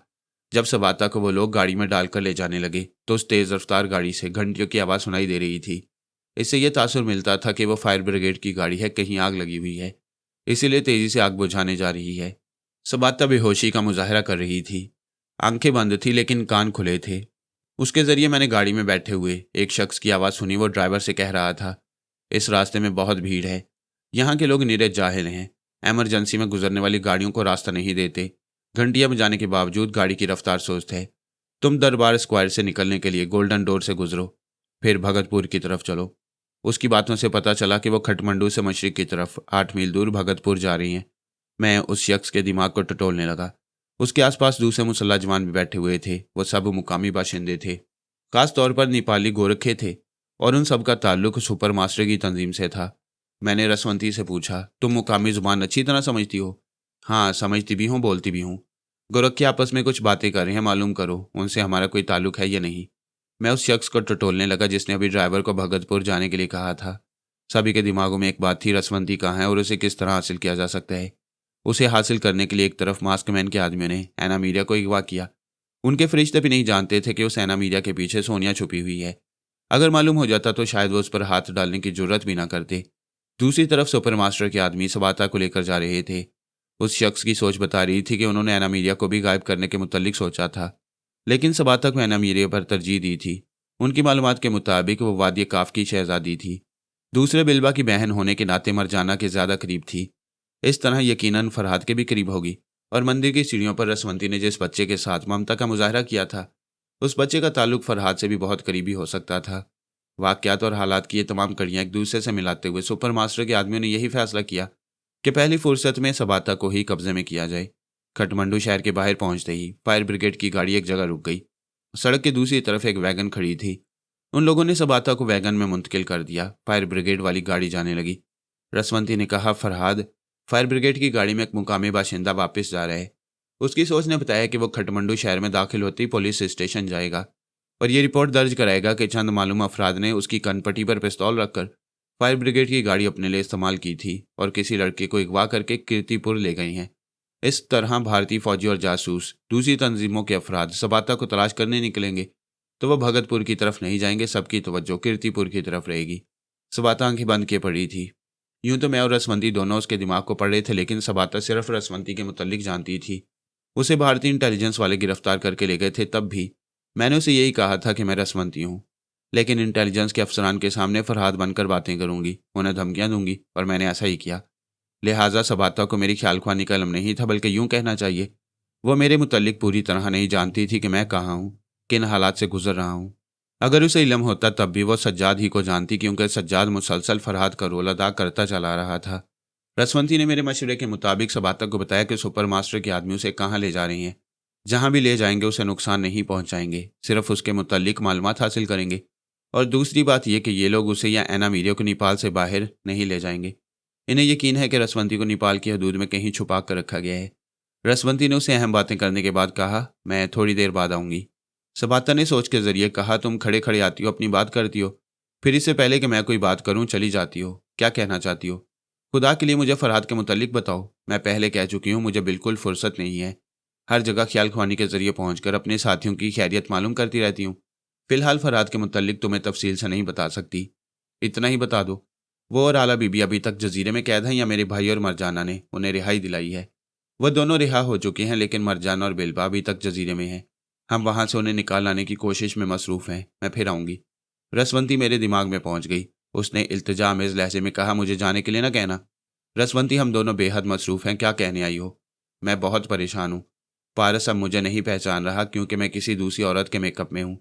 जब सबाता को वो लोग गाड़ी में डालकर ले जाने लगे तो उस तेज़ रफ्तार गाड़ी से घंटियों की आवाज़ सुनाई दे रही थी। इससे यह तासुर मिलता था कि वो फायर ब्रिगेड की गाड़ी है, कहीं आग लगी हुई है, इसीलिए तेज़ी से आग बुझाने जा रही है। सबाता बेहोशी का मुजाहरा कर रही थी। आंखें बंद थी लेकिन कान खुले थे। उसके ज़रिए मैंने गाड़ी में बैठे हुए एक शख्स की आवाज़ सुनी। वो ड्राइवर से कह रहा था, इस रास्ते में बहुत भीड़ है, यहाँ के लोग निरे जाहिल हैं, एमरजेंसी में गुजरने वाली गाड़ियों को रास्ता नहीं देते। घंटियां बजाने के बावजूद गाड़ी की रफ्तार सुस्त है। तुम दरबार स्क्वायर से निकलने के लिए गोल्डन डोर से गुजरो, फिर भगतपुर की तरफ चलो। उसकी बातों से पता चला कि वो खटमंडू से मशरिक की तरफ 8 मील दूर भगतपुर जा रही हैं। मैं उस शख्स के दिमाग को टटोलने लगा। उसके आसपास दूसरे मुसल्ला जवान भी बैठे हुए थे। वो सब मुकामी बाशिंदे थे, खास तौर पर नेपाली गोरखे थे, और उन सब का ताल्लुक सुपर मास्टर की तंजीम से था। मैंने रसवंती से पूछा, तुम मुकामी जुबान अच्छी तरह समझती हो? हाँ, समझती भी हूँ, बोलती भी हूँ। गोरखे आपस में कुछ बातें कर रहे हैं, मालूम करो उनसे हमारा कोई ताल्लुक है या नहीं। मैं उस शख्स को टटोलने लगा जिसने अभी ड्राइवर को भगतपुर जाने के लिए कहा था। सभी के दिमागों में एक बात थी, रसवंती कहाँ है और उसे किस तरह हासिल किया जा सकता है। उसे हासिल करने के लिए एक तरफ मास्कमैन के आदमियों ने एना मीडिया को अगवा किया। उनके फरिश्ते भी नहीं जानते थे कि उस एना मीडिया के पीछे सोनिया छुपी हुई है। अगर मालूम हो जाता तो शायद वो उस पर हाथ डालने की जरूरत भी ना करते। दूसरी तरफ सुपर मास्टर के आदमी सबाता को लेकर जा रहे थे। उस शख्स की सोच बता रही थी कि उन्होंने एना मीडिया को भी गायब करने के मुतल्लिक सोचा था, लेकिन सबाता को एना मीडिया पर तरजीह दी थी। उनकी मालूमात के मुताबिक वो वादी काफ की शहजादी थी, दूसरे बिलबा की बहन होने के नाते मरजाना के ज़्यादा करीब थी। इस तरह यकीनन फरहाद के भी करीब होगी। और मंदिर की सीढ़ियों पर रसवंती ने जिस बच्चे के साथ ममता का मुजाहरा किया था, उस बच्चे का ताल्लुक फरहाद से भी बहुत करीबी हो सकता था। वाक़यात और हालात की ये तमाम कड़ियाँ एक दूसरे से मिलाते हुए सुपर मास्टर के आदमियों ने यही फैसला किया कि पहली फुर्सत में सबाता को ही कब्जे में किया जाए। खटमंडू शहर के बाहर पहुंचते ही फायर ब्रिगेड की गाड़ी एक जगह रुक गई। सड़क की दूसरी तरफ एक वैगन खड़ी थी। उन लोगों ने सबाता को वैगन में मुंतकिल कर दिया। फायर ब्रिगेड वाली गाड़ी जाने लगी। रसवंती ने कहा, फरहाद, फायर ब्रिगेड की गाड़ी में एक मुकामी बाशिंदा वापस जा रहा है। उसकी सोच ने बताया कि वो खटमंडू शहर में दाखिल होते ही पुलिस स्टेशन जाएगा और ये रिपोर्ट दर्ज कराएगा कि चंद मालूम अफराद ने उसकी कनपट्टी पर पिस्तौल रखकर फायर ब्रिगेड की गाड़ी अपने लिए इस्तेमाल की थी और किसी लड़के को अगवा करके कीर्तिपुर ले गए हैं। इस तरह भारतीय फौजी और जासूस दूसरी तंजीमों के अफराद सबाता को तलाश करने निकलेंगे तो वह भगतपुर की तरफ नहीं जाएंगे। सबकी तवज्जो कीर्तिपुर की तरफ रहेगी। सबाता आंखें बंद किए पड़ी थी। यूं तो मैं और रसवंती दोनों उसके दिमाग को पढ़ रहे थे, लेकिन सबाता सिर्फ रसवंती के मुतल्लिक जानती थी। उसे भारतीय इंटेलिजेंस वाले गिरफ्तार करके ले गए थे, तब भी मैंने उसे यही कहा था कि मैं रसवंती हूँ, लेकिन इंटेलिजेंस के अफसरान के सामने फरहाद बनकर बातें करूंगी, उन्हें धमकियां दूंगी, और मैंने ऐसा ही किया। लिहाजा सबाता को मेरी ख्याल ख्वानी का इल्म नहीं था, बल्कि यूं कहना चाहिए वो मेरे मुतल्लिक पूरी तरह नहीं जानती थी कि मैं कहाँ हूँ, किन हालात से गुजर रहा हूँ। अगर उसे इल्म होता तब भी वो सज्जाद ही को जानती, क्योंकि सज्जाद मुसलसल फरहाद का रोल अदा करता चला रहा था। रसवंती ने मेरे मशवरे के मुताबिक सबाता को बताया कि सुपर मास्टर के आदमी उसे कहाँ ले जा रही हैं। जहाँ भी ले जाएंगे उसे नुकसान नहीं पहुँचाएंगे, सिर्फ उसके मुतल्लिक मालूमात हासिल करेंगे। और दूसरी बात यह कि ये लोग उसे या एना मीडिया को नेपाल से बाहर नहीं ले जाएंगे। इन्हें यकीन है कि रसवंती को नेपाल की हदूद में कहीं छुपा कर रखा गया है। रसवंती ने उसे अहम बातें करने के बाद कहा, मैं थोड़ी देर बाद आऊँगी। सबाता ने सोच के जरिए कहा, तुम खड़े खड़े आती हो, अपनी बात करती हो, फिर इससे पहले कि मैं कोई बात करूं चली जाती हो। क्या कहना चाहती हो? खुदा के लिए मुझे फरहाद के मुतल्लिक बताओ। मैं पहले कह चुकी हूं, मुझे बिल्कुल फुर्सत नहीं है। हर जगह ख्याल ख्वानी के जरिए पहुंचकर अपने साथियों की खैरियत मालूम करती रहती हूँ, फिलहाल फरहाद के मुतल्लिक तुम्हें तफसील से नहीं बता सकती, इतना ही बता दो, वो और आला बीबी अभी तक जजीरे में कैद हैं या मेरे भाई और मरजाना ने उन्हें रिहाई दिलाई है? वह दोनों रिहा हो चुके हैं, लेकिन मरजाना और बिलबा अभी तक जजीरे में हैं। हम वहां से उन्हें निकाल लाने की कोशिश में मसरूफ हैं। मैं फिर आऊंगी। रसवंती मेरे दिमाग में पहुंच गई। उसने इल्तिजा आमेज लहजे में कहा, मुझे जाने के लिए ना कहना। रसवंती, हम दोनों बेहद मसरूफ हैं, क्या कहने आई हो? मैं बहुत परेशान हूँ। पारस अब मुझे नहीं पहचान रहा क्योंकि मैं किसी दूसरी औरत के मेकअप में हूँ।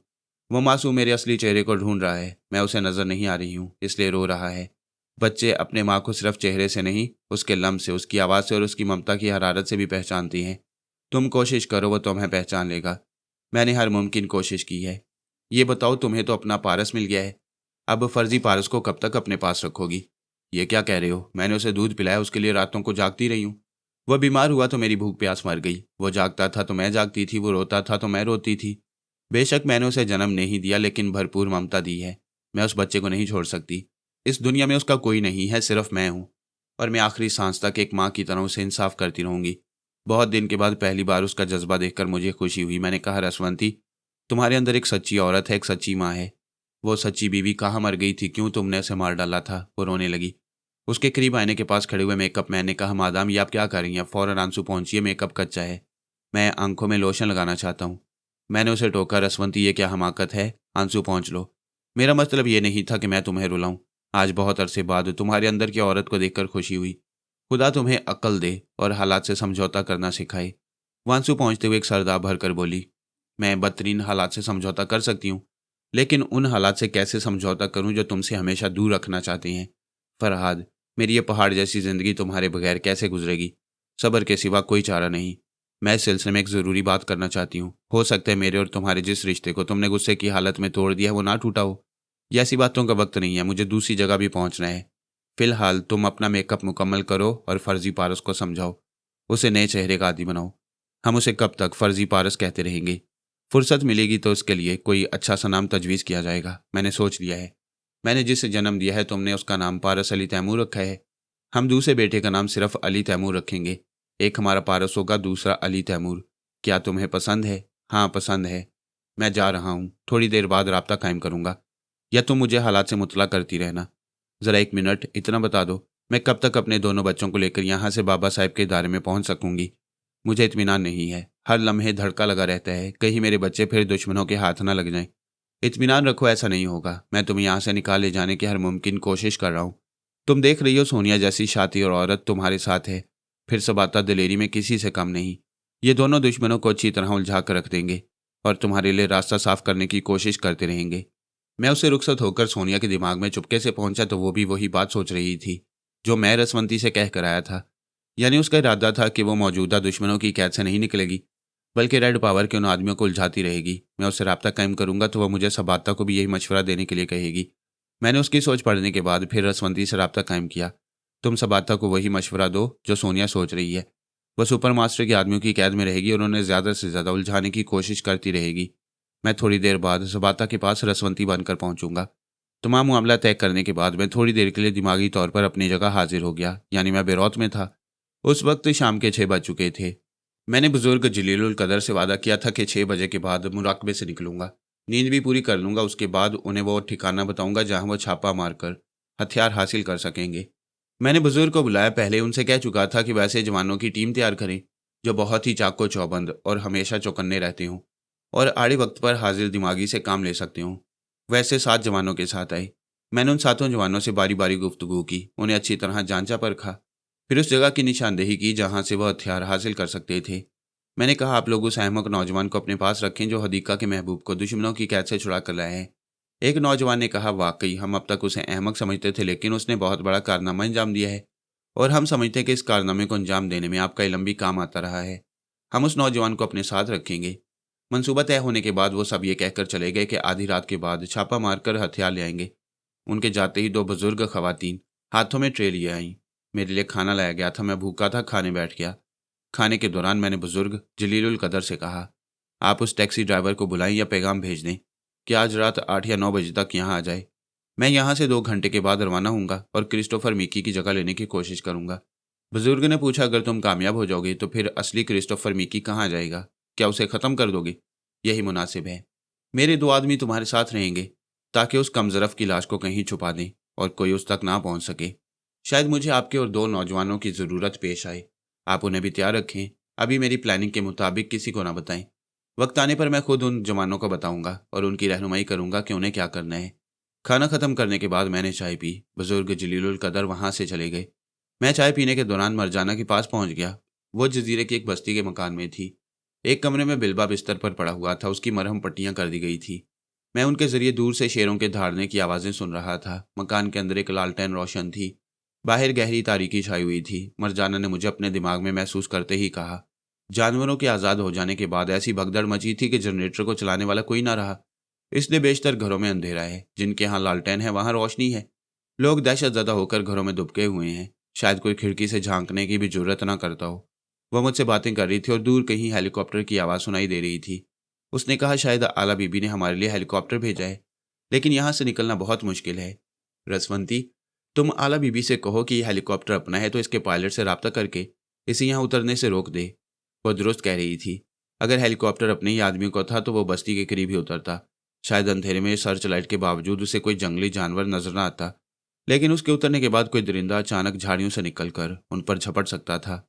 वो मासूम मेरे असली चेहरे को ढूंढ रहा है। मैं उसे नजर नहीं आ रही हूँ, इसलिए रो रहा है। बच्चे अपने माँ को सिर्फ चेहरे से नहीं, उसके लम्ब से, उसकी आवाज़ से और उसकी ममता की हरारत से भी पहचानती हैं। तुम कोशिश करो, वो तुम्हें पहचान लेगा। मैंने हर मुमकिन कोशिश की है। ये बताओ, तुम्हें तो अपना पारस मिल गया है, अब फर्जी पारस को कब तक अपने पास रखोगी? ये क्या कह रहे हो? मैंने उसे दूध पिलाया, उसके लिए रातों को जागती रही हूँ। वह बीमार हुआ तो मेरी भूख प्यास मर गई। वो जागता था तो मैं जागती थी, वो रोता था तो मैं रोती थी। बेशक मैंने उसे जन्म नहीं दिया, लेकिन भरपूर ममता दी है। मैं उस बच्चे को नहीं छोड़ सकती। इस दुनिया में उसका कोई नहीं है, सिर्फ मैं हूँ। और मैं आखिरी सांस तक एक माँ की तरह उसे इंसाफ करती रहूंगी। बहुत दिन के बाद पहली बार उसका जज्बा देखकर मुझे खुशी हुई। मैंने कहा, रसवंती, तुम्हारे अंदर एक सच्ची औरत है, एक सच्ची माँ है। वो सच्ची बीवी कहाँ मर गई थी? क्यों तुमने उसे मार डाला था? वो रोने लगी। उसके करीब आईने के पास खड़े हुए मेकअप मैन ने कहा, मादाम ये आप क्या कर रही हैं? फौरन आंसू पहुंचिए, मेकअप कच्चा है। मैं आंखों में लोशन लगाना चाहता हूँ। मैंने उसे टोका, रसवंती ये क्या हमाकत है? आंसू पहुंच लो। मेरा मतलब ये नहीं था कि मैं तुम्हें रुलाऊं। आज बहुत अरसे बाद तुम्हारे अंदर की औरत को देखकर खुशी हुई। खुदा तुम्हें अक्ल दे और हालात से समझौता करना सिखाए। वो आंसू पहुंचते हुए एक सरदा भरकर बोली, मैं बदतरीन हालात से समझौता कर सकती हूँ, लेकिन उन हालात से कैसे समझौता करूं जो तुमसे हमेशा दूर रखना चाहते हैं? फरहाद, मेरी ये पहाड़ जैसी जिंदगी तुम्हारे बगैर कैसे गुजरेगी? सब्र के सिवा कोई चारा नहीं। मैं इस सिलसिले में एक ज़रूरी बात करना चाहती हूँ। हो सकता है मेरे और तुम्हारे जिस रिश्ते को तुमने गुस्से की हालत में तोड़ दिया है वो ना टूटा हो। ये ऐसी बातों का वक्त नहीं है, मुझे दूसरी जगह भी पहुंचना है। फिलहाल तुम अपना मेकअप मुकम्मल करो और फर्जी पारस को समझाओ, उसे नए चेहरे का आदी बनाओ। हम उसे कब तक फर्जी पारस कहते रहेंगे? फुर्सत मिलेगी तो उसके लिए कोई अच्छा सा नाम तजवीज़ किया जाएगा। मैंने सोच लिया है। मैंने जिसे जन्म दिया है तुमने उसका नाम पारस अली तैमूर रखा है। हम दूसरे बेटे का नाम सिर्फ अली तैमूर रखेंगे। एक हमारा पारस होगा, दूसरा अली तैमूर। क्या तुम्हें पसंद है? हाँ पसंद है। मैं जा रहा हूँ, थोड़ी देर बाद राब्ता कायम करूँगा, या तुम मुझे हालात से मुतला करती रहना। ज़रा एक मिनट, इतना बता दो, मैं कब तक अपने दोनों बच्चों को लेकर यहाँ से बाबा साहब के इदारे में पहुँच सकूँगी? मुझे इत्मीनान नहीं है। हर लम्हे धड़का लगा रहता है, कहीं मेरे बच्चे फिर दुश्मनों के हाथ ना लग जाएं। इत्मीनान रखो, ऐसा नहीं होगा। मैं तुम्हें यहाँ से निकाल ले जाने की हर मुमकिन कोशिश कर रहा हूँ। तुम देख रही हो सोनिया जैसी शातिर और औरत तुम्हारे साथ है, फिर सबाता दिलेरी में किसी से कम नहीं। ये दोनों दुश्मनों को अच्छी तरह उलझा कर रख देंगे और तुम्हारे लिए रास्ता साफ करने की कोशिश करते रहेंगे। मैं उससे रुखसत होकर सोनिया के दिमाग में चुपके से पहुंचा तो वो भी वही बात सोच रही थी जो मैं रसवंती से कह कर आया था। यानी उसका इरादा था कि वो मौजूदा दुश्मनों की कैद से नहीं निकलेगी, बल्कि रेड पावर के उन आदमियों को उलझाती रहेगी। मैं उससे राब्ता कायम करूंगा तो वह मुझे सबाता को भी यही मशवरा देने के लिए कहेगी। मैंने उसकी सोच पढ़ने के बाद फिर रसवंती से राब्ता कायम किया। तुम सबाता को वही मशवरा दो जो सोनिया सोच रही है। वह सुपर मास्टर के आदमियों की कैद में रहेगी और उन्हें ज़्यादा से ज़्यादा उलझाने की कोशिश करती रहेगी। मैं थोड़ी देर बाद सबाता के पास रसवंती बनकर पहुंचूंगा। तमाम मामला तय करने के बाद मैं थोड़ी देर के लिए दिमागी तौर पर अपनी जगह हाजिर हो गया, यानी मैं बेरौत में था। उस वक्त शाम के 6 बज चुके थे। मैंने बुजुर्ग जलीलुल कदर से वादा किया था कि 6 बजे के बाद मुराकबे से निकलूंगा, नींद भी पूरी कर लूंगा। उसके बाद उन्हें वो ठिकाना बताऊंगा जहां वो छापा मारकर हथियार हासिल कर सकेंगे। मैंने बुजुर्ग को बुलाया, पहले उनसे कह चुका था कि वैसे जवानों की टीम तैयार करें जो बहुत ही चाको चौबंद और हमेशा चौकन्ने रहते हों और आड़े वक्त पर हाजिर दिमागी से काम ले सकते हों। वैसे 7 जवानों के साथ आए। मैंने उन 7 जवानों से बारी बारी गुफ्तगू की, उन्हें अच्छी तरह जांचा परखा, फिर उस जगह की निशानदेही की जहां से वह हथियार हासिल कर सकते थे। मैंने कहा, आप लोग उस अहमक नौजवान को अपने पास रखें जो हदीका के महबूब को दुश्मनों की कैद से छुड़ा कर लाए हैं। एक नौजवान ने कहा, वाकई हम अब तक उसे अहमक समझते थे, लेकिन उसने बहुत बड़ा कारनामा अंजाम दिया है और हम समझते हैं कि इस कारनामे को अंजाम देने में आपका इल्म भी काम आता रहा है। हम उस नौजवान को अपने साथ रखेंगे। मंसूबा तय होने के बाद वो सब ये कहकर चले गए कि आधी रात के बाद छापा मारकर हथियार ले आएंगे। उनके जाते ही 2 बुजुर्ग खवातीन हाथों में ट्रे लिए आईं। मेरे लिए खाना लाया गया था, मैं भूखा था, खाने बैठ गया। खाने के दौरान मैंने बुजुर्ग जलीलुल कदर से कहा, आप उस टैक्सी ड्राइवर को बुलाएं या पैगाम भेज दें कि आज रात 8 या 9 बजे तक यहाँ आ जाए। मैं यहाँ से 2 घंटे के बाद रवाना होऊंगा और क्रिस्टोफर मिकी की जगह लेने की कोशिश करूंगा। बुजुर्ग ने पूछा, अगर तुम कामयाब हो जाओगे तो फिर असली क्रिस्टोफर मिकी कहाँ आ जाएगा? क्या उसे ख़त्म कर दोगे? यही मुनासिब है। मेरे 2 आदमी तुम्हारे साथ रहेंगे ताकि उस कमजरफ की लाश को कहीं छुपा दें और कोई उस तक ना पहुंच सके। शायद मुझे आपके और 2 नौजवानों की ज़रूरत पेश आए। आप उन्हें भी तैयार रखें। अभी मेरी प्लानिंग के मुताबिक किसी को ना बताएं। वक्त आने पर मैं खुद उन जवानों को बताऊंगा और उनकी रहनुमाई करूंगा कि उन्हें क्या करना है। खाना खत्म करने के बाद मैंने चाय पी। बुजुर्ग जलीलुल कदर वहां से चले गए। मैं चाय पीने के दौरान मरजाना के पास पहुंच गया। वो जजीरे की एक बस्ती के मकान में थी। एक कमरे में बिलबा बिस्तर पर पड़ा हुआ था, उसकी मरहम पट्टियां कर दी गई थी। मैं उनके जरिए दूर से शेरों के दहाड़ने की आवाज़ें सुन रहा था। मकान के अंदर एक लालटेन रोशन थी। बाहर गहरी तारीकी छाई हुई थी। मरजाना ने मुझे अपने दिमाग में महसूस करते ही कहा, जानवरों के आज़ाद हो जाने के बाद ऐसी भगदड़ मची थी कि जनरेटर को चलाने वाला कोई ना रहा। इसलिए बेशतर घरों में अंधेरा है। जिनके यहाँ लालटेन है वहाँ रोशनी है। लोग दहशत ज़दा होकर घरों में दुबके हुए हैं। शायद कोई खिड़की से झांकने की भी जरूरत ना करता हो। वह मुझसे बातें कर रही थी और दूर कहीं हेलीकॉप्टर की आवाज़ सुनाई दे रही थी। उसने कहा, शायद आला बीबी ने हमारे लिए हेलीकॉप्टर भेजा है, लेकिन यहाँ से निकलना बहुत मुश्किल है। रसवंती, तुम आला बीबी से कहो कि यह हेलीकॉप्टर अपना है तो इसके पायलट से राब्ता करके इसे यहाँ उतरने से रोक दे। वह दुरुस्त कह रही थी। अगर हेलीकॉप्टर अपने ही आदमियों का था तो वो बस्ती के करीब ही उतरता। शायद अंधेरे में सर्च लाइट के बावजूद उसे कोई जंगली जानवर नजर न आता, लेकिन उसके उतरने के बाद कोई दरिंदा अचानक झाड़ियों से निकलकर उन पर झपट सकता था।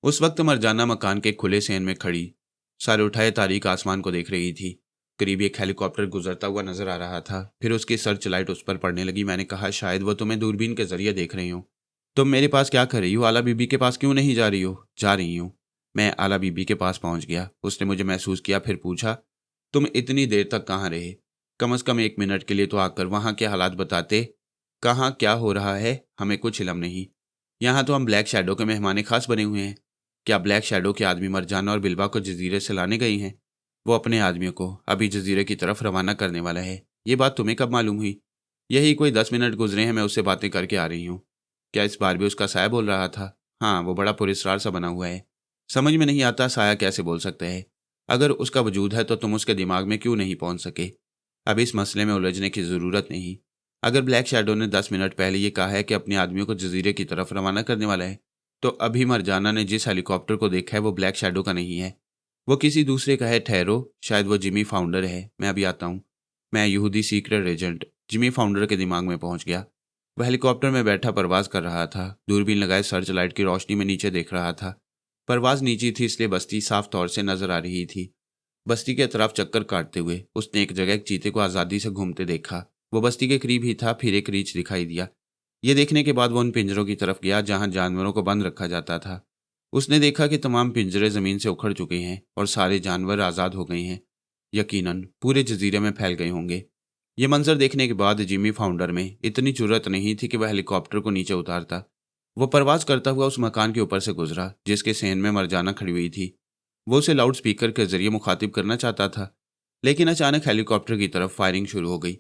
उस वक्त मरजाना मकान के खुले सेन में खड़ी सर उठाए तारीक आसमान को देख रही थी। करीब एक हेलीकॉप्टर गुजरता हुआ नजर आ रहा था। फिर उसकी सर्च लाइट उस पर पड़ने लगी। मैंने कहा, शायद वो तुम्हें दूरबीन के जरिए देख रही हो। तुम मेरे पास क्या कर रही हो? आला बीबी के पास क्यों नहीं जा रही हो? जा रही हूँ। मैं आला बीबी के पास पहुंच गया। उसने मुझे महसूस किया, फिर पूछा, तुम इतनी देर तक कहाँ रहे? कम से कम 1 मिनट के लिए तो आकर वहाँ के हालात बताते। कहाँ क्या हो रहा है हमें कुछ इल्म नहीं। यहाँ तो हम ब्लैक शैडो के मेहमान खास बने हुए हैं। क्या ब्लैक शैडो के आदमी मरजाना और बिलबा को जजीरे से लाने गई हैं? वो अपने आदमियों को अभी जजीरे की तरफ रवाना करने वाला है। ये बात तुम्हें कब मालूम हुई? यही कोई 10 मिनट गुजरे हैं, मैं उससे बातें करके आ रही हूँ। क्या इस बार भी उसका साया बोल रहा था? हाँ, वो बड़ा पुरस्कार सा बना हुआ है। समझ में नहीं आता साया कैसे बोल सकता है। अगर उसका वजूद है तो तुम उसके दिमाग में क्यों नहीं पहुंच सके? अब इस मसले में उलझने की ज़रूरत नहीं। अगर ब्लैक शैडो ने 10 मिनट पहले ये कहा है कि अपने आदमियों को जजीरे की तरफ रवाना करने वाला है, तो अभी मरजाना ने जिस हेलीकॉप्टर को देखा है वो ब्लैक शैडो का नहीं है। वो किसी दूसरे का है। ठहरो, शायद वो जिमी फाउंडर है। मैं अभी आता हूँ। मैं यहूदी सीक्रेट एजेंट जिमी फाउंडर के दिमाग में पहुंच गया। वह हेलीकॉप्टर में बैठा परवाज कर रहा था। दूरबीन लगाए सर्च लाइट की रोशनी में नीचे देख रहा था। परवाज नीची थी इसलिए बस्ती साफ तौर से नजर आ रही थी। बस्ती के तरफ चक्कर काटते हुए उसने एक जगह एक चीते को आज़ादी से घूमते देखा। वो बस्ती के करीब ही था। फिर एक रीछ दिखाई दिया। ये देखने के बाद वो उन पिंजरों की तरफ गया जहां जानवरों को बंद रखा जाता था। उसने देखा कि तमाम पिंजरे जमीन से उखड़ चुके हैं और सारे जानवर आज़ाद हो गए हैं। यकीनन पूरे जजीरे में फैल गए होंगे। ये मंजर देखने के बाद जिमी फाउंडर में इतनी जुर्रत नहीं थी कि वह हेलीकॉप्टर को नीचे उतारता। वो परवाज करता हुआ उस मकान के ऊपर से गुजरा जिसके सेन में मरजाना खड़ी हुई थी। वो उसे लाउड स्पीकर के जरिए मुखातिब करना चाहता था, लेकिन अचानक हेलीकॉप्टर की तरफ फायरिंग शुरू हो गई।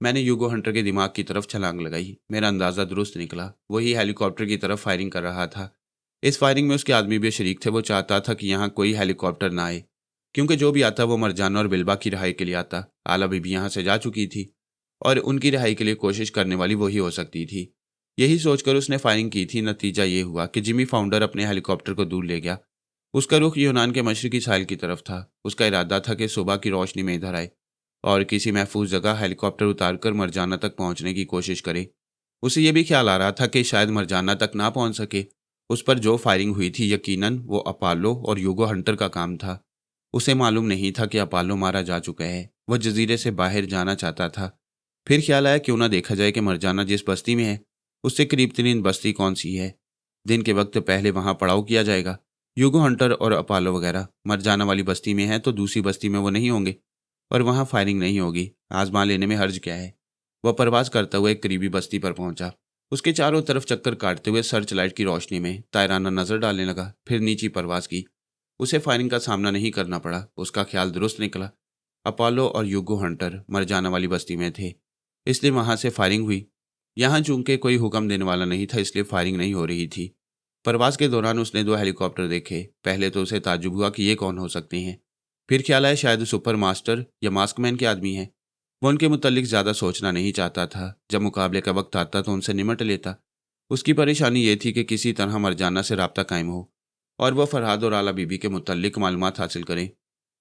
मैंने यूगो हंटर के दिमाग की तरफ छलांग लगाई। मेरा अंदाजा दुरुस्त निकला। वही हेलीकॉप्टर की तरफ फायरिंग कर रहा था। इस फायरिंग में उसके आदमी भी शरीक थे। वो चाहता था कि यहाँ कोई हेलीकॉप्टर ना आए, क्योंकि जो भी आता वो मरजाना और बिलबा की रिहाई के लिए आता। आला बीबी यहाँ से जा चुकी थी और उनकी रिहाई के लिए कोशिश करने वाली वही हो सकती थी। यही सोचकर उसने फायरिंग की थी। नतीजा ये हुआ कि जिमी फाउंडर अपने हेलीकॉप्टर को दूर ले गया। उसका रुख यूनान के मशरकी साहिल की तरफ था। उसका इरादा था कि सुबह की रोशनी में इधर आए और किसी महफूज जगह हेलीकॉप्टर उतारकर मरजाना तक पहुंचने की कोशिश करे। उसे यह भी ख्याल आ रहा था कि शायद मरजाना तक ना पहुंच सके। उस पर जो फायरिंग हुई थी यकीनन वो अपालो और यूगो हंटर का काम था। उसे मालूम नहीं था कि अपालो मारा जा चुका है। वह जजीरे से बाहर जाना चाहता था। फिर ख्याल आया क्यों ना देखा जाए कि मरजाना जिस बस्ती में है उससे करीब तरीन बस्ती कौन सी है। दिन के वक्त पहले वहां पड़ाव किया जाएगा। यूगो हंटर और अपालो वगैरह मरजाना वाली बस्ती में है तो दूसरी बस्ती में वो नहीं होंगे और वहां फायरिंग नहीं होगी। आजमा लेने में हर्ज क्या है। वह परवाज करता हुआ एक करीबी बस्ती पर पहुंचा। उसके चारों तरफ चक्कर काटते हुए सर्च लाइट की रोशनी में तायराना नजर डालने लगा। फिर नीची परवाज की। उसे फायरिंग का सामना नहीं करना पड़ा। उसका ख्याल दुरुस्त निकला। अपोलो और यूगो हंटर मरजाना वाली बस्ती में थे, इसलिए वहां से फायरिंग हुई। यहाँ चूंकि कोई हुक्म देने वाला नहीं था इसलिए फायरिंग नहीं हो रही थी। प्रवास के दौरान उसने 2 हेलीकॉप्टर देखे। पहले तो उसे ताज्जुब हुआ कि ये कौन हो सकते हैं। फिर ख्याल आया शायद सुपर मास्टर या मास्कमैन के आदमी हैं। वो उनके मुतालिक ज़्यादा सोचना नहीं चाहता था। जब मुकाबले का वक्त आता तो उनसे निमट लेता। उसकी परेशानी ये थी कि किसी तरह मरजाना से राब्ता कायम हो और वह फरहाद और आला बीबी के मुतालिक मालूमात हासिल करें।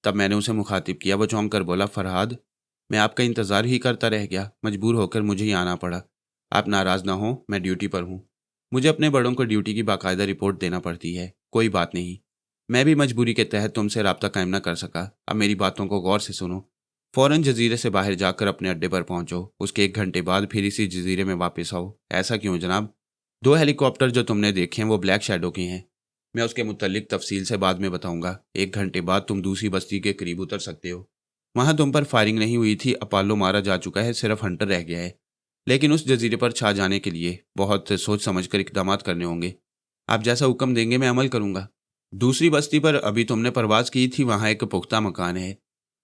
तब मैंने उसे मुखातिब किया। वो चौंक कर बोला, फरहाद, मैं आपका इंतज़ार ही करता रह गया, मजबूर होकर मुझे ही आना पड़ा। आप नाराज़ ना हो, मैं ड्यूटी पर हूँ। मुझे अपने बड़ों को ड्यूटी की बाकायदा रिपोर्ट देना पड़ती है। कोई बात नहीं, मैं भी मजबूरी के तहत तुमसे रब्ता कायम ना कर सका। अब मेरी बातों को गौर से सुनो। फ़ौरन जजीरे से बाहर जाकर अपने अड्डे पर पहुंचो। उसके 1 घंटे बाद फिर इसी जजीरे में वापस आओ। ऐसा क्यों जनाब? 2 हेलीकॉप्टर जो तुमने देखे हैं वो ब्लैक शैडो के हैं। मैं उसके मुतल्लिक तफसील से बाद में बताऊंगा। 1 घंटे बाद तुम दूसरी बस्ती के करीब उतर सकते हो। वहां तुम पर फायरिंग नहीं हुई थी। अपालो मारा जा चुका है, सिर्फ हंटर रह गया है। लेकिन उस जजीरे पर छा जाने के लिए बहुत सोच समझ कर इकदाम करने होंगे। आप जैसा हुक्म देंगे मैं अमल करूंगा। दूसरी बस्ती पर अभी तुमने परवाज की थी, वहां एक पुख्ता मकान है।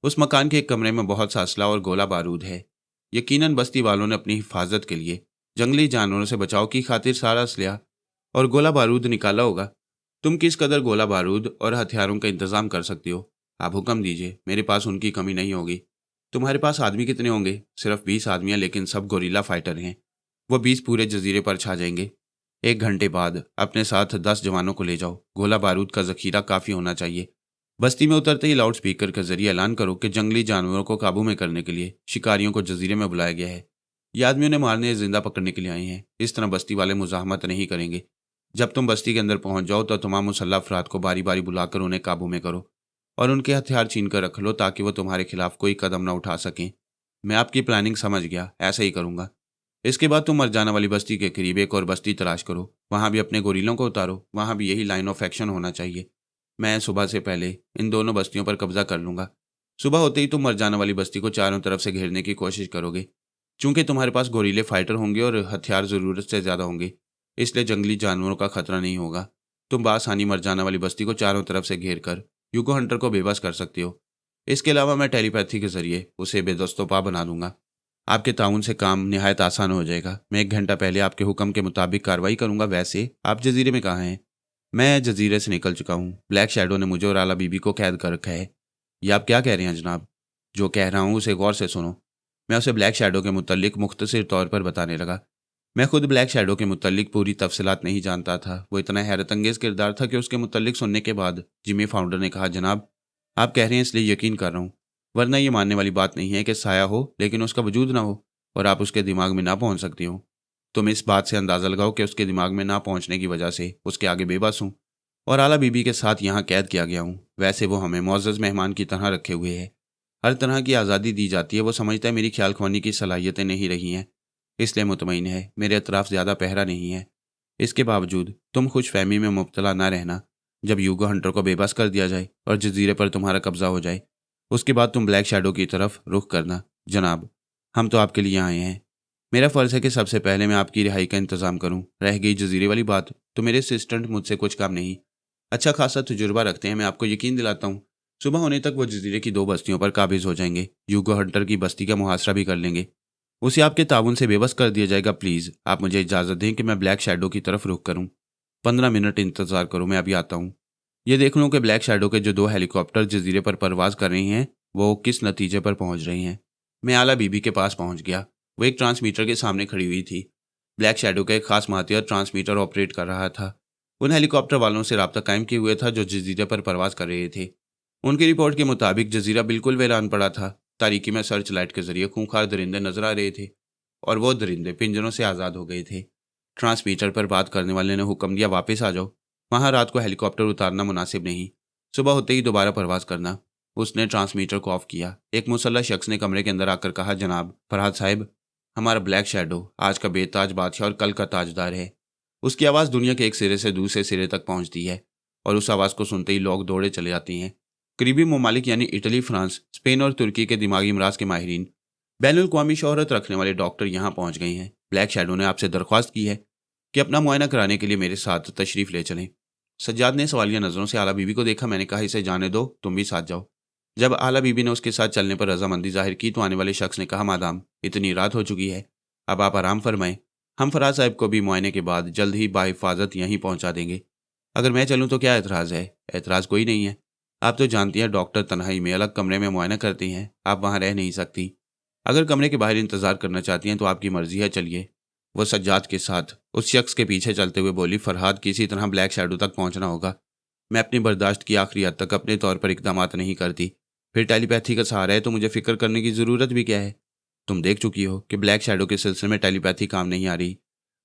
उस मकान के एक कमरे में बहुत सा असला और गोला बारूद है। यकीनन बस्ती वालों ने अपनी हिफाजत के लिए जंगली जानवरों से बचाव की खातिर सारा असला और गोला बारूद निकाला होगा। तुम किस कदर गोला बारूद और हथियारों का इंतजाम कर सकती हो? आप हुक्म दीजिए, मेरे पास उनकी कमी नहीं होगी। तुम्हारे पास आदमी कितने होंगे? सिर्फ 20 आदमी हैं, लेकिन सब गोरीला फाइटर हैं। वो 20 पूरे जजीरे पर छा जाएंगे। 1 घंटे बाद अपने साथ 10 जवानों को ले जाओ। गोला बारूद का जखीरा काफ़ी होना चाहिए। बस्ती में उतरते ही लाउड स्पीकर के जरिए ऐलान करो कि जंगली जानवरों को काबू में करने के लिए शिकारियों को जजीरे में बुलाया गया है। ये आदमी उन्हें मारने या जिंदा पकड़ने के लिए आए हैं। इस तरह बस्ती वाले मुजाहमत नहीं करेंगे। जब तुम बस्ती के अंदर पहुंच जाओ तो तमाम मुसल्लह अफराद को बारी बारी बुलाकर उन्हें काबू में करो और उनके हथियार छीन कर रख लो ताकि वो तुम्हारे खिलाफ कोई कदम न उठा सकें। मैं आपकी प्लानिंग समझ गया, ऐसा ही करूंगा। इसके बाद तुम मरजाना वाली बस्ती के करीब एक और बस्ती तलाश करो। वहां भी अपने गोरीलों को उतारो। वहां भी यही लाइन ऑफ एक्शन होना चाहिए। मैं सुबह से पहले इन दोनों बस्तियों पर कब्जा कर लूंगा। सुबह होते ही तुम मरजाना वाली बस्ती को चारों तरफ से घेरने की कोशिश करोगे। चूंकि तुम्हारे पास गोरीले फाइटर होंगे और हथियार ज़रूरत से ज़्यादा होंगे, इसलिए जंगली जानवरों का खतरा नहीं होगा। तुम बासानी मरजाना वाली बस्ती को चारों तरफ से घेर कर यूको हंटर को बेबस कर सकते हो। इसके अलावा मैं टेलीपैथी के जरिए उसे बेदस्तोपा बना दूंगा। आपके ताउन से काम निहायत आसान हो जाएगा। मैं 1 घंटा पहले आपके हुक्म के मुताबिक कार्रवाई करूंगा। वैसे आप जजीरे में कहाँ हैं? मैं जजीरे से निकल चुका हूँ। ब्लैक शैडो ने मुझे और आला बीबी को कैद कर रखा है। ये आप क्या कह रहे हैं जनाब? जो कह रहा हूँ उसे गौर से सुनो। मैं उसे ब्लैक शैडो के मुतल्लिक मुख्तसर तौर पर बताने लगा। मैं खुद ब्लैक शैडो के मुतल्लिक पूरी तफसीलात नहीं जानता था। वो इतना हैरत अंगेज किरदार था कि उसके मुतल्लिक सुनने के बाद जिमी फाउंडर ने कहा, जनाब आप कह रहे हैं इसलिए यकीन कर रहा हूँ, वरना ये मानने वाली बात नहीं है कि साया हो लेकिन उसका वजूद ना हो और आप उसके दिमाग में ना पहुंच सकती हो। तुम इस बात से अंदाज़ा लगाओ कि उसके दिमाग में ना पहुंचने की वजह से उसके आगे बेबस हूँ और आला बीबी के साथ यहाँ कैद किया गया हूँ। वैसे वो हमें मुअज़्ज़ज़ मेहमान की तरह रखे हुए है। हर तरह की आज़ादी दी जाती है। वो समझता है मेरी ख्याल ख्वानी की सलाहियतें नहीं रही हैं, इसलिए मुतमईन है। मेरे अतराफ़ ज़्यादा पहरा नहीं है। इसके बावजूद तुम खुश फहमी में मुब्तला ना रहना। जब यूगो हंटर को बेबस कर दिया जाए और जजीरे पर तुम्हारा कब्जा हो जाए, उसके बाद तुम ब्लैक शैडो की तरफ रुख करना। जनाब हम तो आपके लिए आए हैं। मेरा फ़र्ज़ है कि सबसे पहले मैं आपकी रिहाई का इंतज़ाम करूं। रह गई जजीरे वाली बात, तो मेरे असिस्टेंट मुझसे कुछ काम नहीं, अच्छा खासा तजुर्बा रखते हैं। मैं आपको यकीन दिलाता हूँ सुबह होने तक वो जजीरे की 2 बस्तियों पर काबिज हो जाएंगे। यूगो हंटर की बस्ती का मुहासरा भी कर लेंगे। उसे आपके ताउन से बेबस कर दिया जाएगा। प्लीज़ आप मुझे इजाज़त दें कि मैं ब्लैक शैडो की तरफ रुख करूं। 15 मिनट इंतज़ार करो, मैं अभी आता हूँ। ये देख लूँ कि ब्लैक शैडो के जो 2 हेलीकॉप्टर जजीरे पर परवाज कर रही हैं वो किस नतीजे पर पहुंच रही हैं। मैं आला बीबी के पास पहुंच गया। वो एक ट्रांसमीटर के सामने खड़ी हुई थी। ब्लैक शैडो का एक खास मातिहर ट्रांसमीटर ऑपरेट कर रहा था। उन हेलीकॉप्टर वालों से राब्ता कायम किए हुए था जो जजीरे पर परवाज कर रहे थे। उनकी रिपोर्ट के मुताबिक जजीरा बिल्कुल वीरान पड़ा था। तारीकी में सर्च लाइट के जरिए खूंखार दरिंदे नजर आ रहे थे और वो दरिंदे पिंजरों से आज़ाद हो गए थे। ट्रांसमीटर पर बात करने वाले ने हुक्म दिया, वापस आ जाओ। वहाँ रात को हेलीकॉप्टर उतारना मुनासिब नहीं। सुबह होते ही दोबारा परवाज करना। उसने ट्रांसमीटर को ऑफ किया। एक मुसल्लह शख्स ने कमरे के अंदर आकर कहा, जनाब फरहाद साहब, हमारा ब्लैक शैडो आज का बेताज बादशाह और कल का ताजदार है। उसकी आवाज़ दुनिया के एक सिरे से दूसरे सिरे तक पहुंचती है और उस आवाज़ को सुनते ही लोग दौड़े चले जाते हैं। करीबी ममालिक यानी इटली, फ्रांस, स्पेन और तुर्की के दिमागी अमराज के माहिरीन, बैनुल-अक़वामी शोहरत रखने वाले डॉक्टर यहाँ पहुँच गए हैं। ब्लैक शैडो ने आपसे दरख्वास्त की है कि अपना मुआयना कराने के लिए मेरे साथ तशरीफ़ ले चलें। सज्जाद ने सवालिया नज़रों से आला बीबी को देखा। मैंने कहा, इसे जाने दो, तुम भी साथ जाओ। जब आला बीबी ने उसके साथ चलने पर रजामंदी जाहिर की तो आने वाले शख्स ने कहा, मादाम इतनी रात हो चुकी है, अब आप आराम फरमाएं। हम फराज साहब को भी मुआयने के बाद जल्द ही बाहिफाजत यहीं पहुंचा देंगे। अगर मैं चलूँ तो क्या एतराज़ है? एतराज़ कोई नहीं है। आप तो जानती हैं डॉक्टर तन्हाई में अलग कमरे में मुआयना करती हैं, आप वहाँ रह नहीं सकती। अगर कमरे के बाहर इंतज़ार करना चाहती हैं तो आपकी मर्जी है, चलिए। वो सज्जाद के साथ उस शख्स के पीछे चलते हुए बोली, फरहाद किसी तरह ब्लैक शैडो तक पहुंचना होगा। मैं अपनी बर्दाश्त की आखिरी हद तक अपने तौर पर इकदाम नहीं करती। फिर टेलीपैथी का सहारा है तो मुझे फिक्र करने की ज़रूरत भी क्या है? तुम देख चुकी हो कि ब्लैक शैडो के सिलसिले में टेलीपैथी काम नहीं आ रही।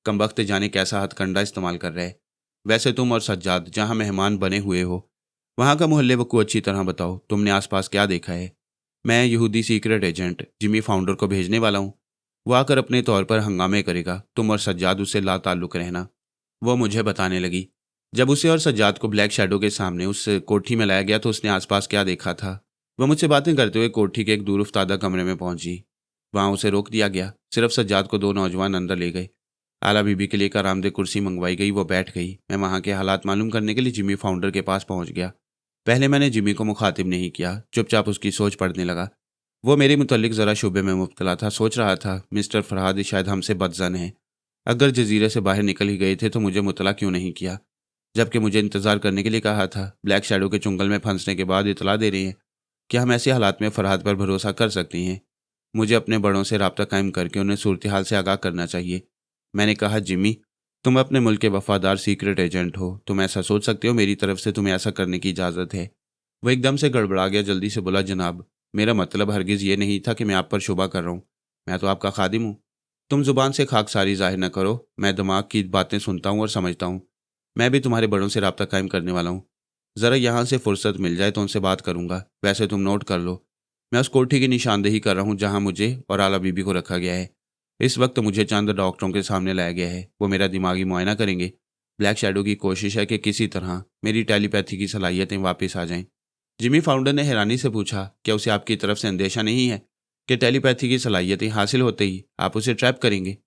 कमबख्त जाने कैसा हथकंडा इस्तेमाल कर रहा है। वैसे तुम और सज्जाद जहाँ मेहमान बने हुए हो, वहाँ का मोहल्ले को अच्छी तरह बताओ, तुमने आसपास क्या देखा है? मैं यहूदी सीक्रेट एजेंट जिमी फाउंडर को भेजने वाला हूँ। वो आकर अपने तौर पर हंगामे करेगा, तुम और सज्जाद उससे लाताल्लुक रहना। वो मुझे बताने लगी। जब उसे और सज्जाद को ब्लैक शैडो के सामने उस कोठी में लाया गया तो उसने आसपास क्या देखा था। वह मुझसे बातें करते हुए कोठी के एक दूर उफ्तादा कमरे में पहुंची। वहां उसे रोक दिया गया। सिर्फ सज्जाद को दो नौजवान अंदर ले गए। आला बीबी के लिए एक आरामदेह कुर्सी मंगवाई गई। वो बैठ गई। मैं वहां के हालात मालूम करने के लिए जिमी फाउंडर के पास पहुंच गया। पहले मैंने जिमी को मुखातिब नहीं किया, चुपचाप उसकी सोच पढ़ने लगा। वो मेरे मुतल्लिक ज़रा शुबे में मुब्तला था। सोच रहा था मिस्टर फरहाद शायद हमसे बदजन है। अगर जजीरे से बाहर निकल ही गए थे तो मुझे मुतला क्यों नहीं किया, जबकि मुझे इंतज़ार करने के लिए कहा था। ब्लैक शैडो के चुंगल में फंसने के बाद इतला दे रही हैं। क्या हम ऐसे हालात में फरहाद पर भरोसा कर सकती हैं? मुझे अपने बड़ों से राब्ता कायम करके उन्हें सूरत हाल से आगाह करना चाहिए। मैंने कहा, जिमी, तुम अपने मुल्क के वफादार सीक्रेट एजेंट हो, तुम ऐसा सोच सकते हो, मेरी तरफ से तुम्हें ऐसा करने की इजाज़त है। वह एकदम से गड़बड़ा गया। जल्दी से बोला, जनाब, मेरा मतलब हरगिज़ ये नहीं था कि मैं आप पर शुबा कर रहा हूँ। मैं तो आपका खादिम हूँ। तुम जुबान से खाकसारी जाहिर न करो। मैं दिमाग की बातें सुनता हूँ और समझता हूँ। मैं भी तुम्हारे बड़ों से राब्ता कायम करने वाला हूँ। ज़रा यहाँ से फुर्सत मिल जाए तो उनसे बात करूँगा। वैसे तुम नोट कर लो, मैं उस कोठी की निशानदेही कर रहा हूँ जहाँ मुझे और आला बीबी को रखा गया है। इस वक्त मुझे चंद डॉक्टरों के सामने लाया गया है। वो मेरा दिमागी मुआयना करेंगे। ब्लैक शैडो की कोशिश है कि किसी तरह मेरी टेलीपैथी की सलाहियतें वापस आ जाएं। जिमी फाउंडर ने हैरानी से पूछा, क्या उसे आपकी तरफ से अंदेशा नहीं है कि टेलीपैथी की सलाहियतें हासिल होते ही आप उसे ट्रैप करेंगे?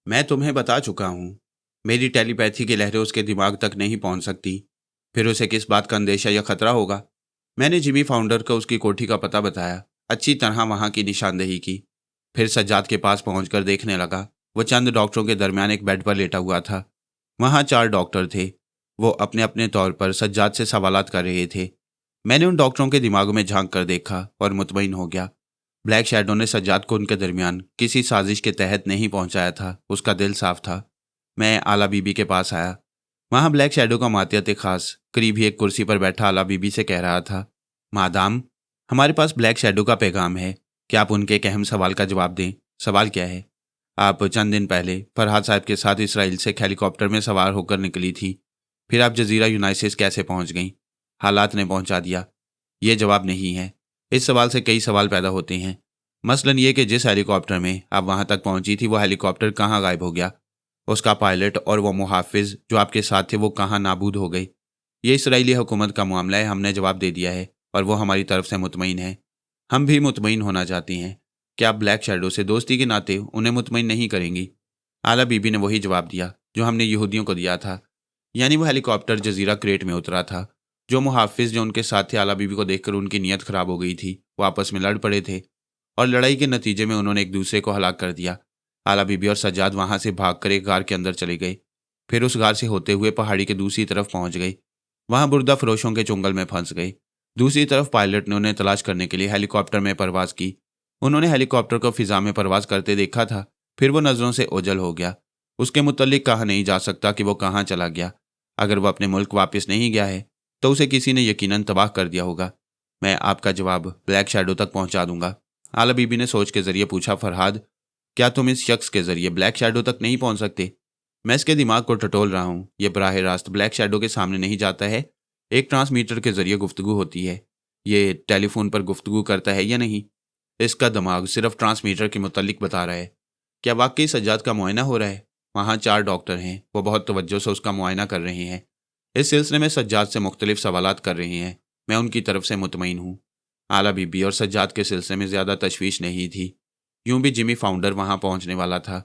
मैं तुम्हें बता चुका हूँ, मेरी टेलीपैथी की लहरें उसके दिमाग तक नहीं पहुँच सकती। फिर उसे किस बात का अंदेशा या खतरा होगा? मैंने जिमी फाउंडर को उसकी कोठी का पता बताया, अच्छी तरह वहाँ की निशानदेही की। फिर सज्जाद के पास पहुंचकर देखने लगा। वो चंद डॉक्टरों के दरमियान एक बेड पर लेटा हुआ था। वहाँ 4 डॉक्टर थे। वो अपने अपने तौर पर सज्जाद से सवालात कर रहे थे। मैंने उन डॉक्टरों के दिमागों में झांक कर देखा और मुतमईन हो गया। ब्लैक शैडो ने सज्जाद को उनके दरमियान किसी साजिश के तहत नहीं पहुंचाया था। उसका दिल साफ था। मैं आला बीबी के पास आया। वहाँ ब्लैक शैडो का मातियत खास करीब ही एक कुर्सी पर बैठा आला बीबी से कह रहा था, मादाम, हमारे पास ब्लैक शैडो का पैगाम है कि आप उनके एक अहम सवाल का जवाब दें। सवाल क्या है? आप चंद दिन पहले फरहाद साहब के साथ इसराइल से हेलीकॉप्टर में सवार होकर निकली थी। फिर आप जजीरा यूनाइसिस कैसे पहुंच गईं? हालात ने पहुंचा दिया। ये जवाब नहीं है। इस सवाल से कई सवाल पैदा होते हैं। मसलन ये कि जिस हेलीकॉप्टर में आप वहां तक पहुंची थी वो हेलीकॉप्टर कहाँ गायब हो गया? उसका पायलट और वो मुहाफिज जो आपके साथ थे वो कहाँ नाबूद हो गए? ये इसराइली हुकूमत का मामला है। हमने जवाब दे दिया है और वो हमारी तरफ से मुतमईन है। हम भी मुतमईन होना चाहती हैं। क्या आप ब्लैक शैडो से दोस्ती के नाते उन्हें मुतमईन नहीं करेंगी? आला बीबी ने वही जवाब दिया जो हमने यहूदियों को दिया था। यानी वो हेलीकॉप्टर जजीरा क्रेट में उतरा था। जो मुहाफिज जो उनके साथ थे, आला बीबी को देखकर उनकी नीयत खराब हो गई थी। वो आपस में लड़ पड़े थे और लड़ाई के नतीजे में उन्होंने एक दूसरे को हलाक कर दिया। आला बीबी और सज्जाद वहां से भागकर एक गार के अंदर चले गए। फिर उस गार से होते हुए पहाड़ी के दूसरी तरफ पहुंच गए। वहां बुर्दा फरोशों के चुंगल में फंस गए। दूसरी तरफ पायलट ने उन्हें तलाश करने के लिए हेलीकॉप्टर में परवाज की। उन्होंने हेलीकॉप्टर को फिजा में परवाज करते देखा था। फिर वो नज़रों से ओझल हो गया। उसके मुतल्लिक कहा नहीं जा सकता कि वो कहाँ चला गया। अगर वो अपने मुल्क वापस नहीं गया है तो उसे किसी ने यकीनन तबाह कर दिया होगा। मैं आपका जवाब ब्लैक शैडो तक पहुंचा दूंगा। आला बीबी ने सोच के जरिए पूछा, फरहाद, क्या तुम इस शख्स के जरिए ब्लैक शैडो तक नहीं पहुंच सकते? मैं इसके दिमाग को टटोल रहा हूँ। ये बराह रास्त ब्लैक शैडो के सामने नहीं जाता है। एक ट्रांसमीटर के जरिए गुफ्तगू होती है। ये टेलीफोन पर गुफ्तगू करता है या नहीं? इसका दिमाग सिर्फ ट्रांसमीटर के मुतल्लिक बता रहा है। क्या वाकई सज्जाद का मुआयना हो रहा है? वहाँ 4 डॉक्टर हैं। वो बहुत तवज्जो से उसका मुआयना कर रहे हैं। इस सिलसिले में सज्जाद से मुख्तलिफ सवालात कर रहे हैं। मैं उनकी तरफ से मुतमईन हूँ। आला बीबी और सज्जाद के सिलसिले में ज़्यादा तशवीश नहीं थी। यूं भी जिमी फाउंडर वहां पहुंचने वाला था।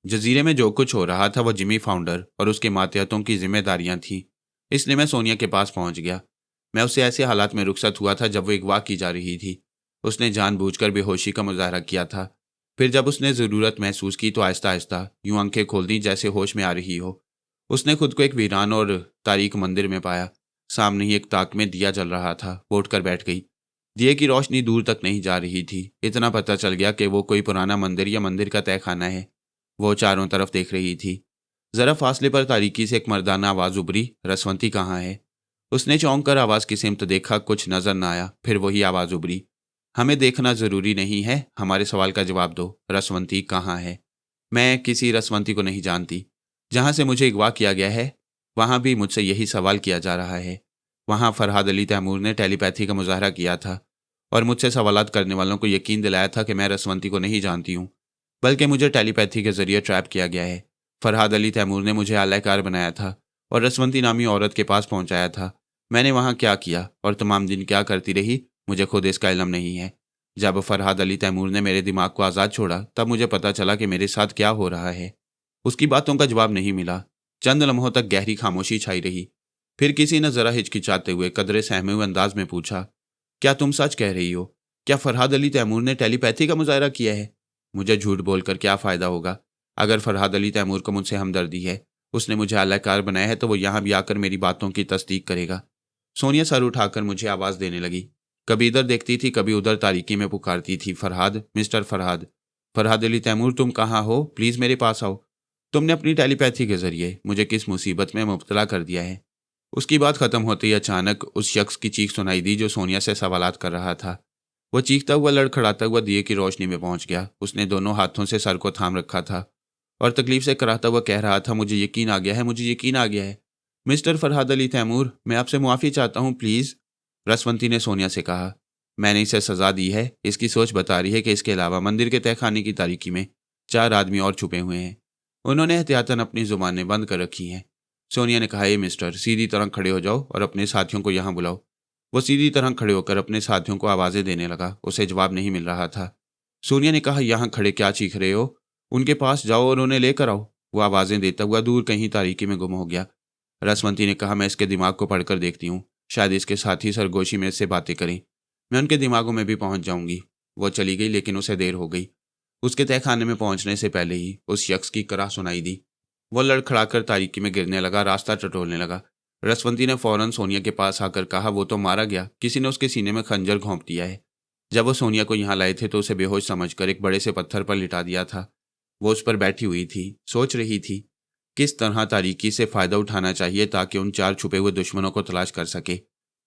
जजीरे में जो कुछ हो रहा था वह जिमी फाउंडर और उसके मातहतों की जिम्मेदारियां थीं। इसलिए मैं सोनिया के पास पहुंच गया। मैं उससे ऐसे हालात में रुखसत हुआ था जब वो अगवा की जा रही थी। उसने जानबूझकर बेहोशी का मुजाहरा किया था। फिर जब उसने ज़रूरत महसूस की तो आहिस्ता आहिस्ता यूं आंखें खोल दी जैसे होश में आ रही हो। उसने खुद को एक वीरान और तारीक मंदिर में पाया। सामने ही एक ताक में दिया जल रहा था। वो उठकर बैठ गई। दिए की रोशनी दूर तक नहीं जा रही थी। इतना पता चल गया कि वो कोई पुराना मंदिर या मंदिर का तहखाना है। वो चारों तरफ देख रही थी। जरा फासले पर तारीकी से एक मर्दाना आवाज़ उभरी, रसवंती कहाँ है? उसने चौंक कर आवाज़ की सिमत देखा। कुछ नजर न आया। फिर वही आवाज़ उभरी, हमें देखना जरूरी नहीं है, हमारे सवाल का जवाब दो। रसवंती कहाँ है? मैं किसी रसवंती को नहीं जानती। जहाँ से मुझे अगवा किया गया है वहाँ भी मुझसे यही सवाल किया जा रहा है। वहाँ फरहाद अली तैमूर ने टेलीपैथी का मुजाहरा किया था और मुझसे सवालात करने वालों को यकीन दिलाया था कि मैं रसवंती को नहीं जानती हूँ, बल्कि मुझे टेलीपैथी के जरिए ट्रैप किया गया है। फरहाद अली तैमूर ने मुझे आलाकार बनाया था और रसवंती नामी औरत के पास पहुंचाया था। मैंने वहाँ क्या किया और तमाम दिन क्या करती रही, मुझे खुद इसका इल्म नहीं है। जब फरहाद अली तैमूर ने मेरे दिमाग को आज़ाद छोड़ा तब मुझे पता चला कि मेरे साथ क्या हो रहा है। उसकी बातों का जवाब नहीं मिला। चंद लम्हों तक गहरी खामोशी छाई रही। फिर किसी ने जरा हिचकिचाते हुए, कदरे सहमे हुए अंदाज में पूछा, क्या तुम सच कह रही हो? क्या फरहाद अली तैमूर ने टेलीपैथी का मुजाहरा किया है? मुझे झूठ बोलकर क्या फ़ायदा होगा? अगर फरहाद अली तैमूर को मुझसे हमदर्दी है, उसने मुझे आलाकार बनाया है, तो वो यहाँ भी आकर मेरी बातों की तस्दीक करेगा। सोनिया सर उठाकर मुझे आवाज़ देने लगी। कभी इधर देखती थी, कभी उधर तारीकी में पुकारती थी, फरहाद, मिस्टर फरहाद, फरहाद अली तैमूर तुम कहाँ हो? प्लीज़ मेरे पास आओ। तुमने अपनी टेलीपैथी के जरिए मुझे किस मुसीबत में मुब्तला कर दिया है? उसकी बात खत्म होते ही अचानक उस शख्स की चीख सुनाई दी जो सोनिया से सवालात कर रहा था। वो चीखता हुआ, लड़खड़ाता हुआ दिए की रोशनी में पहुंच गया। उसने दोनों हाथों से सर को थाम रखा था और तकलीफ से कराहता हुआ कह रहा था, मुझे यकीन आ गया है, मुझे यकीन आ गया है। मिस्टर फरहाद अली तैमूर, मैं आपसे मुआफ़ी चाहता हूँ, प्लीज़। रसवंती ने सोनिया से कहा, मैंने इसे सज़ा दी है। इसकी सोच बता रही है कि इसके अलावा मंदिर के तहखाने की तारीकी में 4 आदमी और छुपे हुए हैं। उन्होंने एहतियातन अपनी ज़ुबानें बंद कर रखी हैं। सोनिया ने कहा, ये मिस्टर, सीधी तरह खड़े हो जाओ और अपने साथियों को यहाँ बुलाओ। वो सीधी तरह खड़े होकर अपने साथियों को आवाज़ें देने लगा। उसे जवाब नहीं मिल रहा था। सोनिया ने कहा, यहाँ खड़े क्या चीख रहे हो? उनके पास जाओ और उन्हें लेकर आओ। वो आवाज़ें देता हुआ दूर कहीं तारीकी में गुम हो गया। रसवंती ने कहा, मैं इसके दिमाग को पढ़कर देखती हूँ, शायद इसके साथी सरगोशी में इससे बातें करें। मैं उनके दिमागों में भी पहुंच जाऊंगी। वो चली गई, लेकिन उसे देर हो गई। उसके तहखाने में पहुंचने से पहले ही उस शख्स की कराह सुनाई दी। वो लड़खड़ाकर तारीकी में गिरने लगा, रास्ता टटोलने लगा। रसवंती ने फौरन सोनिया के पास आकर कहा, वो तो मारा गया, किसी ने उसके सीने में खंजर घोंप दिया है। जब वो सोनिया को यहाँ लाए थे तो उसे बेहोश समझकर एक बड़े से पत्थर पर लिटा दिया था। वो उस पर बैठी हुई थी, सोच रही थी किस तरह तारीकी से फ़ायदा उठाना चाहिए ताकि उन 4 छुपे हुए दुश्मनों को तलाश कर सके।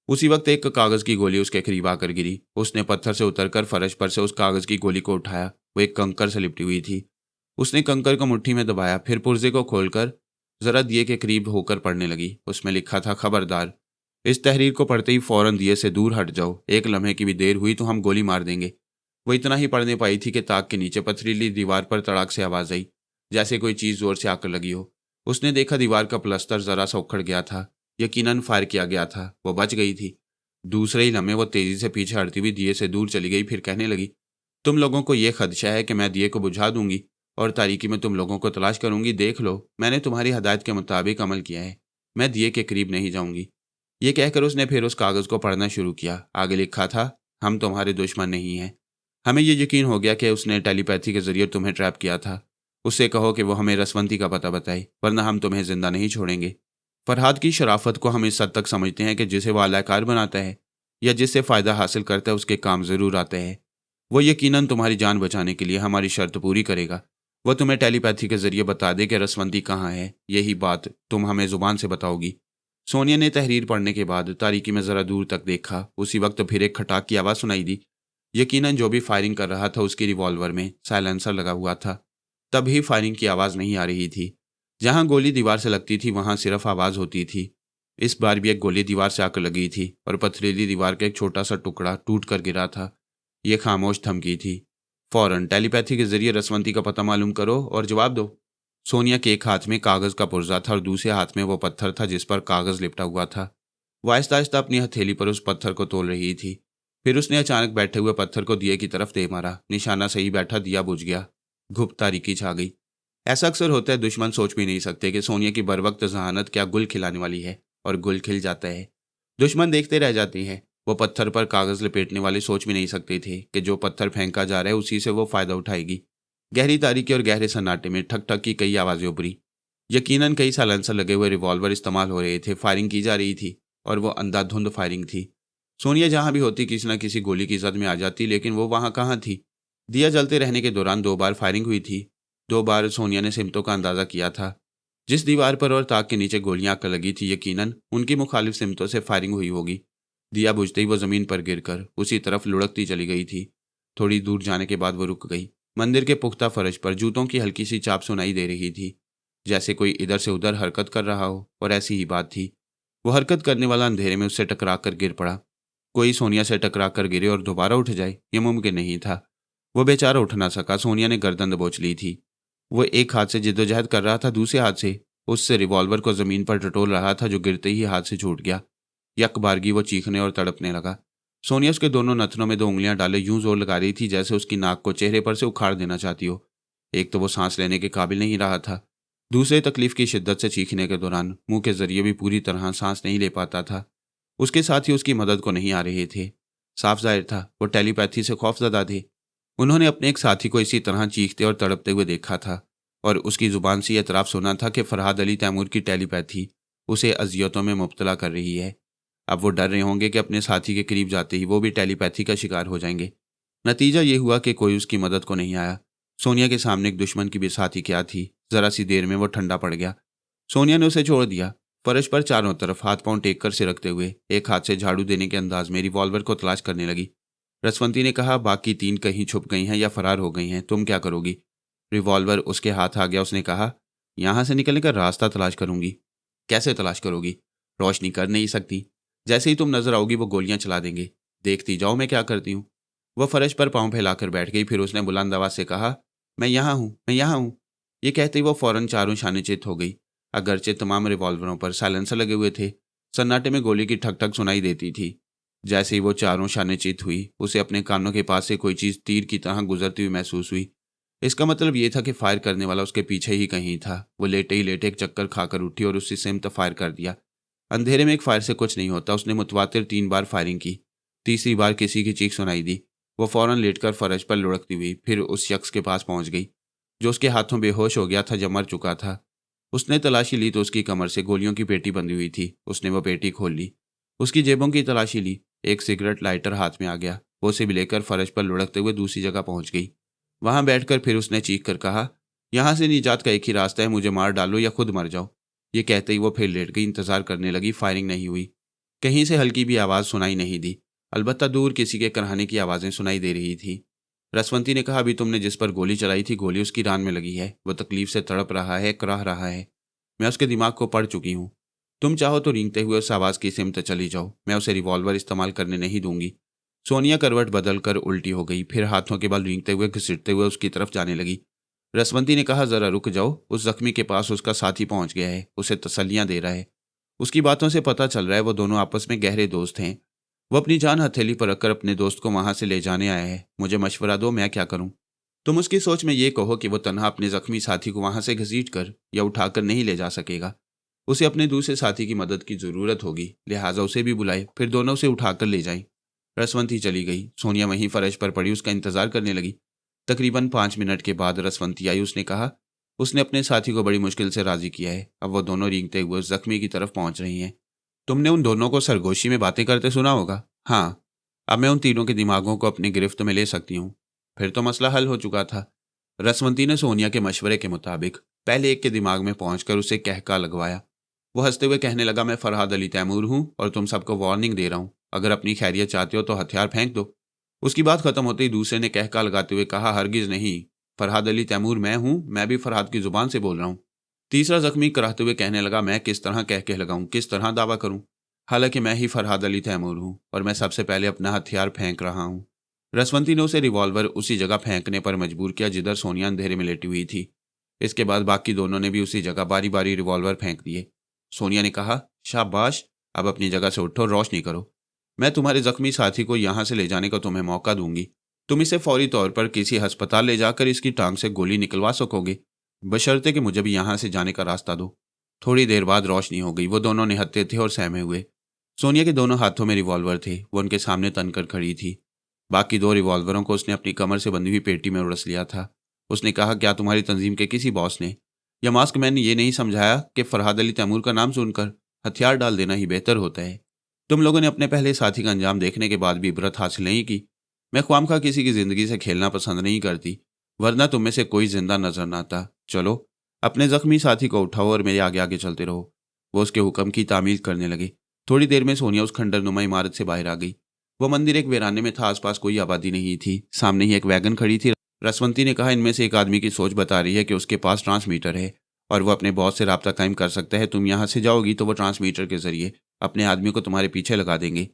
उसी वक्त एक कागज़ की गोली उसके करीब आकर गिरी। उसने पत्थर से उतरकर फर्श पर से उस कागज़ की गोली को उठाया। वो एक कंकर से लिपटी हुई थी। उसने कंकर को मुट्ठी में दबाया, फिर पुर्जे को खोलकर जरा दिए के करीब होकर पढ़ने लगी। उसमें लिखा था, खबरदार, इस तहरीर को पढ़ते ही फौरन दिए से दूर हट जाओ। एक लम्हे की भी देर हुई तो हम गोली मार देंगे। वो इतना ही पढ़ने पाई थी कि ताक के नीचे पथरीली दीवार पर तड़ाक से आवाज़ आई, जैसे कोई चीज़ जोर से आकर लगी हो। उसने देखा दीवार का प्लस्तर जरा सा उखड़ गया था। यकीनन फायर किया गया था। वो बच गई थी। दूसरे ही लम्हे वो तेजी से पीछे हटती हुई दिए से दूर चली गई। फिर कहने लगी, तुम लोगों को यह खदशा है कि मैं दिए को बुझा दूंगी और तारीकी में तुम लोगों को तलाश करूंगी। देख लो, मैंने तुम्हारी हदायत के मुताबिक अमल किया है। मैं दिए के करीब नहीं जाऊंगी। ये कहकर उसने फिर उस कागज़ को पढ़ना शुरू किया। आगे लिखा था, हम तुम्हारे दुश्मन नहीं हैं। हमें ये यकीन हो गया कि उसने टेलीपैथी के जरिए तुम्हें ट्रैप किया था। उससे कहो कि वो हमें रसवंती का पता बताए, वरना हम तुम्हें जिंदा नहीं छोड़ेंगे। फरहाद की शराफत को हम इस हद तक समझते हैं कि जिसे वो अलाकार बनाता है या जिससे फ़ायदा हासिल करता है उसके काम ज़रूर आते हैं। वो यकीनन तुम्हारी जान बचाने के लिए हमारी शर्त पूरी करेगा। वो तुम्हें टेलीपैथी के जरिए बता दे कि रसवंती कहाँ है। यही बात तुम हमें ज़ुबान से बताओगी। सोनिया ने तहरीर पढ़ने के बाद तारीकी में ज़रा दूर तक देखा। उसी वक्त फिर एक खटाक की आवाज़ सुनाई दी। यकीनन जो भी फायरिंग कर रहा था उसकी रिवॉल्वर में साइलेंसर लगा हुआ था, तभी फायरिंग की आवाज़ नहीं आ रही थी। जहाँ गोली दीवार से लगती थी वहाँ सिर्फ आवाज़ होती थी। इस बार भी एक गोली दीवार से आकर लगी थी और पथरीली दीवार का एक छोटा सा टुकड़ा टूट कर गिरा था। ये खामोश धमकी थी, फौरन टेलीपैथी के जरिए रसवंती का पता मालूम करो और जवाब दो। सोनिया के एक हाथ में कागज़ का पुर्जा था और दूसरे हाथ में वो पत्थर था जिस पर कागज़ लिपटा हुआ था। वो आहिस्ता आहिस्ता अपनी हथेली पर उस पत्थर को तोल रही थी। फिर उसने अचानक बैठे हुए पत्थर को दिए की तरफ दे मारा। निशाना सही बैठा, दिया बुझ गया। घुप तारीकी छा गई। ऐसा अक्सर होता है, दुश्मन सोच भी नहीं सकते कि सोनिया की बरवक्त जहानत क्या गुल खिलाने वाली है, और गुल खिल जाता है। दुश्मन देखते रह जाते हैं। वो पत्थर पर कागज़ लपेटने वाले सोच भी नहीं सकते थे कि जो पत्थर फेंका जा रहा है उसी से वो फ़ायदा उठाएगी। गहरी तारीकी और गहरे सन्नाटे में ठक ठक की कई आवाज़ें उभरी। यकीनन कई साइलेंसर लगे हुए रिवॉल्वर इस्तेमाल हो रहे थे। फायरिंग की जा रही थी और वो अंधाधुंध फायरिंग थी। सोनिया जहाँ भी होती किसी न किसी गोली की जद में आ जाती, लेकिन वो वहाँ कहाँ थी। दिया जलते रहने के दौरान 2 बार फायरिंग हुई थी। 2 बार सोनिया ने सिमतों का अंदाज़ा किया था। जिस दीवार पर और ताक के नीचे गोलियां आकर लगी थी, यकीनन उनकी मुखालिफ सिमतों से फायरिंग हुई होगी। दिया बुझते ही वो जमीन पर गिरकर उसी तरफ लुढ़कती चली गई थी। थोड़ी दूर जाने के बाद वो रुक गई। मंदिर के पुख्ता फर्श पर जूतों की हल्की सी चाप सुनाई दे रही थी, जैसे कोई इधर से उधर हरकत कर रहा हो। और ऐसी ही बात थी, वो हरकत करने वाला अंधेरे में उससे टकरा कर गिर पड़ा। कोई सोनिया से टकरा कर गिरे और दोबारा उठ जाए, ये मुमकिन नहीं था। वो बेचारा उठ ना सका। सोनिया ने गर्दन दबोच ली थी। वो एक हाथ से जिद्दोजहद कर रहा था, दूसरे हाथ से उससे रिवॉल्वर को जमीन पर टटोल रहा था, जो गिरते ही हाथ से छूट गया। यकबारगी वो चीखने और तड़पने लगा। सोनिया उसके दोनों नथनों में 2 उंगलियां डाले यूं जोर लगा रही थी जैसे उसकी नाक को चेहरे पर से उखाड़ देना चाहती हो। एक तो वो सांस लेने के काबिल नहीं रहा था, दूसरे तकलीफ की शिद्दत से चीखने के दौरान मुंह के जरिए भी पूरी तरह सांस नहीं ले पाता था। उसके साथी उसकी मदद को नहीं आ रहे थे। साफ जाहिर था वो टेलीपैथी से खौफजदा थे। उन्होंने अपने एक साथी को इसी तरह चीखते और तड़पते हुए देखा था और उसकी जुबान से एतराफ़ सुना था कि फरहाद अली तैमूर की टेलीपैथी उसे अजियतों में मुब्तला कर रही है। अब वो डर रहे होंगे कि अपने साथी के करीब जाते ही वो भी टेलीपैथी का शिकार हो जाएंगे। नतीजा ये हुआ कि कोई उसकी मदद को नहीं आया। सोनिया के सामने एक दुश्मन की भी साथी क्या थी। जरा सी देर में वो ठंडा पड़ गया। सोनिया ने उसे छोड़ दिया। फर्श पर चारों तरफ हाथ पांव टेक कर सिर रखते हुए एक हाथ से झाड़ू देने के अंदाज में रिवॉल्वर को तलाश करने लगी। रसवंती ने कहा, बाकी 3 कहीं छुप गई हैं या फरार हो गई हैं, तुम क्या करोगी? रिवॉल्वर उसके हाथ आ गया। उसने कहा, यहां से निकलने का रास्ता तलाश करूंगी। कैसे तलाश करोगी? रोशनी कर नहीं सकती। जैसे ही तुम नजर आओगी वो गोलियां चला देंगे। देखती जाओ मैं क्या करती हूँ। वह फर्श पर पांव फैलाकर बैठ गई। फिर उसने बुलंद आवाज से कहा, मैं यहाँ हूँ, मैं यहाँ हूँ। ये कहते ही वो फौरन चारों शानिचित हो गई। अगरचे तमाम रिवॉल्वरों पर साइलेंसर लगे हुए थे, सन्नाटे में गोली की ठक ठक सुनाई देती थी। जैसे ही वो चारों शानिचित हुई, उसे अपने कानों के पास से कोई चीज तीर की तरह गुजरती हुई महसूस हुई। इसका मतलब ये था कि फायर करने वाला उसके पीछे ही कहीं था। वो लेटे ही लेटे एक चक्कर खाकर उठी और उसी सिमत फायर कर दिया। अंधेरे में एक फायर से कुछ नहीं होता। उसने मुतवातिर 3 बार फायरिंग की। तीसरी बार किसी की चीख सुनाई दी। वो फौरन लेटकर फर्श पर लुढ़कती हुई फिर उस शख्स के पास पहुंच गई जो उसके हाथों बेहोश हो गया था, जब मर चुका था। उसने तलाशी ली तो उसकी कमर से गोलियों की पेटी बंधी हुई थी। उसने वो पेटी खोल ली, उसकी जेबों की तलाशी ली। एक सिगरेट लाइटर हाथ में आ गया। वो उसे भी लेकर फर्श पर लुढ़कते हुए दूसरी जगह पहुंच गई। वहां बैठकर फिर उसने चीख कर कहा, यहां से निजात का एक ही रास्ता है, मुझे मार डालो या खुद मर जाओ। ये कहते ही वो फिर लेट गई। इंतजार करने लगी। फायरिंग नहीं हुई। कहीं से हल्की भी आवाज सुनाई नहीं दी। अलबत्ता दूर किसी के कराहने की आवाजें सुनाई दे रही थी। रसवंती ने कहा, अभी तुमने जिस पर गोली चलाई थी, गोली उसकी रान में लगी है। वो तकलीफ से तड़प रहा है, कराह रहा है। मैं उसके दिमाग को पढ़ चुकी हूँ। तुम चाहो तो रेंगते हुए उस आवाज की सिमत चली जाओ। मैं उसे रिवॉल्वर इस्तेमाल करने नहीं दूंगी। सोनिया करवट बदल कर उल्टी हो गई, फिर हाथों के बल रेंगते हुए घसीटते हुए उसकी तरफ जाने लगी। रसवंती ने कहा, जरा रुक जाओ, उस जख्मी के पास उसका साथी पहुंच गया है, उसे तसल्लियां दे रहा है। उसकी बातों से पता चल रहा है वो दोनों आपस में गहरे दोस्त हैं। वो अपनी जान हथेली पर रखकर अपने दोस्त को वहां से ले जाने आया है। मुझे मशवरा दो, मैं क्या करूं? तुम उसकी सोच में ये कहो कि वो तन्हा अपने जख्मी साथी को वहां से घसीट कर या उठाकर नहीं ले जा सकेगा। उसे अपने दूसरे साथी की मदद की जरूरत होगी, लिहाजा उसे भी बुलाए, फिर दोनों उसे उठाकर ले जाएं। रसवंती चली गई। सोनिया वहीं फर्श पर पड़ी उसका इंतजार करने लगी। तकरीबन 5 मिनट के बाद रसवंती आई। उसने कहा, उसने अपने साथी को बड़ी मुश्किल से राजी किया है। अब वो दोनों रेंगते हुए उस जख्मी की तरफ पहुंच रही हैं। तुमने उन दोनों को सरगोशी में बातें करते सुना होगा। हाँ, अब मैं उन तीनों के दिमागों को अपनी गिरफ्त में ले सकती हूँ। फिर तो मसला हल हो चुका था। रसवंती ने सोनिया के मशवरे के मुताबिक पहले एक के दिमाग में पहुंचकर उसे कहका लगवाया। वो हंसते हुए कहने लगा, मैं फरहाद अली तैमूर हूँ और तुम सबको वार्निंग दे रहा हूँ, अगर अपनी खैरियत चाहते हो तो हथियार फेंक दो। उसकी बात खत्म होते ही दूसरे ने कहका लगाते हुए कहा, हरगिज नहीं, फरहाद अली तैमूर मैं हूँ, मैं भी फरहाद की जुबान से बोल रहा हूँ। तीसरा जख्मी कराहते हुए कहने लगा, मैं किस तरह कह लगाऊं, किस तरह दावा करूं, हालांकि मैं ही फरहाद अली तैमूर हूं और मैं सबसे पहले अपना हथियार फेंक रहा हूं। रसवंती ने उसे रिवॉल्वर उसी जगह फेंकने पर मजबूर किया जिधर सोनिया अंधेरे में लेटी हुई थी। इसके बाद बाकी दोनों ने भी उसी जगह बारी बारी रिवॉल्वर फेंक दिए। सोनिया ने कहा, शाबाश, अब अपनी जगह से उठो, रोशनी करो। मैं तुम्हारे जख्मी साथी को यहां से ले जाने का तुम्हें मौका दूंगी। तुम इसे फौरी तौर पर किसी अस्पताल ले जाकर इसकी टांग से गोली निकलवा सकोगे, बशर्ते कि मुझे भी यहां से जाने का रास्ता दो। थोड़ी देर बाद रोशनी हो गई। वो दोनों निहत्थे थे और सहमे हुए। सोनिया के दोनों हाथों में रिवॉल्वर थे। वो उनके सामने तनकर खड़ी थी। बाकी 2 रिवॉल्वरों को उसने अपनी कमर से बंधी हुई पेटी में उड़स लिया था। उसने कहा, क्या तुम्हारी तंजीम के किसी बॉस ने या मास्क मैन ने ये नहीं समझाया कि फरहाद अली तैमूर का नाम सुनकर हथियार डाल देना ही बेहतर होता है? तुम लोगों ने अपने पहले साथी का अंजाम देखने के बाद भी इबरत हासिल नहीं की। मैं ख्वामखा किसी की जिंदगी से खेलना पसंद नहीं करती, वरना तुम में से कोई जिंदा नजर ना आता। चलो, अपने जख्मी साथी को उठाओ और मेरे आगे आगे चलते रहो। वो उसके हुक्म की तामील करने लगे। थोड़ी देर में सोनिया उस खंडरनुमा इमारत से बाहर आ गई। वो मंदिर एक वीराने में था, आसपास कोई आबादी नहीं थी। सामने ही एक वैगन खड़ी थी। रसवंती ने कहा, इनमें से एक आदमी की सोच बता रही है कि उसके पास ट्रांसमीटर है और वो अपने बॉस से राब्ता कायम कर सकता है। तुम यहाँ से जाओगी तो वो ट्रांसमीटर के जरिए अपने आदमी को तुम्हारे पीछे लगा देंगे।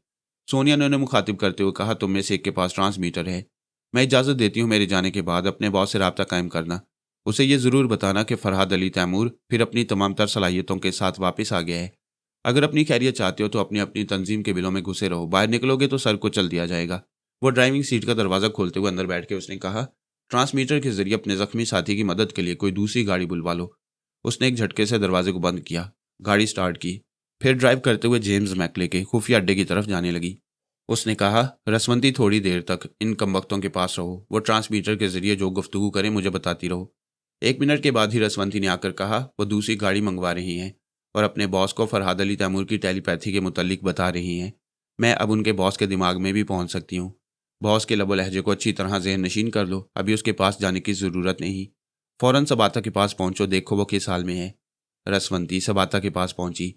सोनिया ने उन्हें मुखातिब करते हुए कहा, तुम में से एक के पास ट्रांसमीटर है। मैं इजाज़त देती हूँ, मेरे जाने के बाद अपने बॉस से राब्ता कायम करना। उसे ये ज़रूर बताना कि फरहाद अली तैमूर फिर अपनी तमाम तर सलाहियतों के साथ वापस आ गया है। अगर अपनी खैरियत चाहते हो तो अपनी अपनी तंजीम के बिलों में घुसे रहो, बाहर निकलोगे तो सर को चल दिया जाएगा। वो ड्राइविंग सीट का दरवाज़ा खोलते हुए अंदर बैठ के उसने कहा, ट्रांसमीटर के जरिए अपने जख्मी साथी की मदद के लिए कोई दूसरी गाड़ी बुलवा लो। उसने एक झटके से दरवाजे को बंद किया, गाड़ी स्टार्ट की, फिर ड्राइव करते हुए जेम्स मैकले के खुफिया अड्डे की तरफ जाने लगी। उसने कहा, रसवंती थोड़ी देर तक इन कमबख्तों के पास रहो, वो ट्रांसमीटर के जरिए जो गुफ्तगू करें मुझे बताती रहो। 1 मिनट के बाद ही रसवंती ने आकर कहा, वो दूसरी गाड़ी मंगवा रही हैं और अपने बॉस को फरहाद अली तैमूर की टेलीपैथी के मुतल्लिक बता रही हैं। मैं अब उनके बॉस के दिमाग में भी पहुंच सकती हूँ। बॉस के लबो लहजे को अच्छी तरह ज़हन नशीन कर लो, अभी उसके पास जाने की ज़रूरत नहीं। फ़ौरन सबाता के पास पहुंचो, देखो वो किस हाल में है। रसवंती सबाता के पास पहुंची।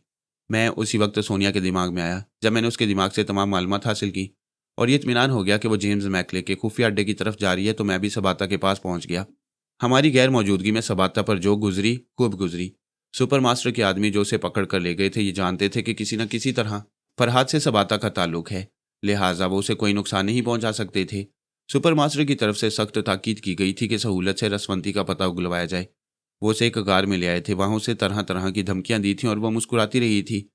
मैं उसी वक्त सोनिया के दिमाग में आया जब मैंने उसके दिमाग से तमाम मालूमात हासिल की और ये इत्मीनान हो गया कि वो जेम्स मैकले के खुफिया अड्डे की तरफ जा रही है, तो मैं भी सबाता के पास पहुंच गया। हमारी गैर मौजूदगी में सबाता पर जो गुजरी खूब गुजरी। सुपर मास्टर के आदमी जो उसे पकड़ कर ले गए थे, ये जानते थे कि किसी न किसी तरह फरहाद से सबाता का ताल्लुक है, लिहाजा वो उसे कोई नुकसान नहीं पहुंचा सकते थे। सुपर मास्टर की तरफ से सख्त ताकीद की गई थी कि सहूलत से रसवंती का पता उगलवाया जाए। वो उसे एक कार में ले आए थे, वहां उसे तरह तरह की धमकियां दी थी और वह मुस्कुराती रही थी।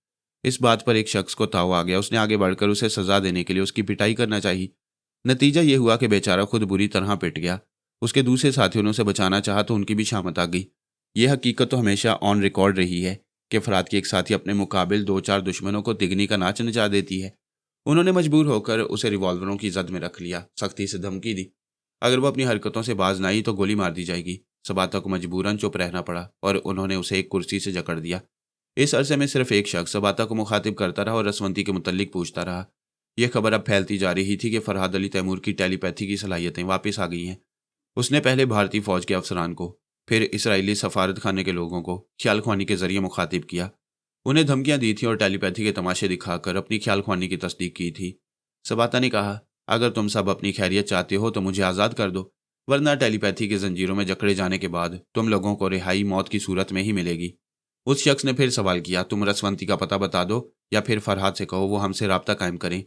इस बात पर एक शख्स को ताव आ गया, उसने आगे बढ़कर उसे सजा देने के लिए उसकी पिटाई करना चाहिए। नतीजा ये हुआ कि बेचारा खुद बुरी तरह पिट गया। उसके दूसरे साथियों ने उसे बचाना चाहा तो उनकी भी शामत आ गई। ये हकीकत तो हमेशा ऑन रिकॉर्ड रही है कि फरहाद की एक साथी अपने मुकाबिल 2-4 दुश्मनों को तिगनी का नाच नचा देती है। उन्होंने मजबूर होकर उसे रिवॉल्वरों की जद में रख लिया, सख्ती से धमकी दी, अगर वो अपनी हरकतों से बाज न आई तो गोली मार दी जाएगी। सबाता को मजबूरन चुप रहना पड़ा और उन्होंने उसे एक कुर्सी से जकड़ दिया। इस अरसे में सिर्फ एक शख्स सबाता को मुखातिब करता रहा और रसवंती के मुतल्लिक पूछता रहा। यह खबर अब फैलती जा रही थी कि फरहाद अली तैमूर की टेलीपैथी की सलाहियतें वापस आ गई हैं। उसने पहले भारतीय फौज के अफसरान को, फिर इसराइली सफारत खाने के लोगों को ख्याल ख्वानी के जरिए मुखातिब किया। उन्हें धमकियां दी थी और टेलीपैथी के तमाशे दिखाकर अपनी ख्याल ख्वानी की तस्दीक की थी। सबाता ने कहा, अगर तुम सब अपनी खैरियत चाहते हो तो मुझे आज़ाद कर दो, वरना टेलीपैथी के जंजीरों में जकड़े जाने के बाद तुम लोगों को रिहाई मौत की सूरत में ही मिलेगी। उस शख्स ने फिर सवाल किया, तुम रसवंती का पता बता दो या फिर फरहाद से कहो वो हमसे राब्ता कायम करें।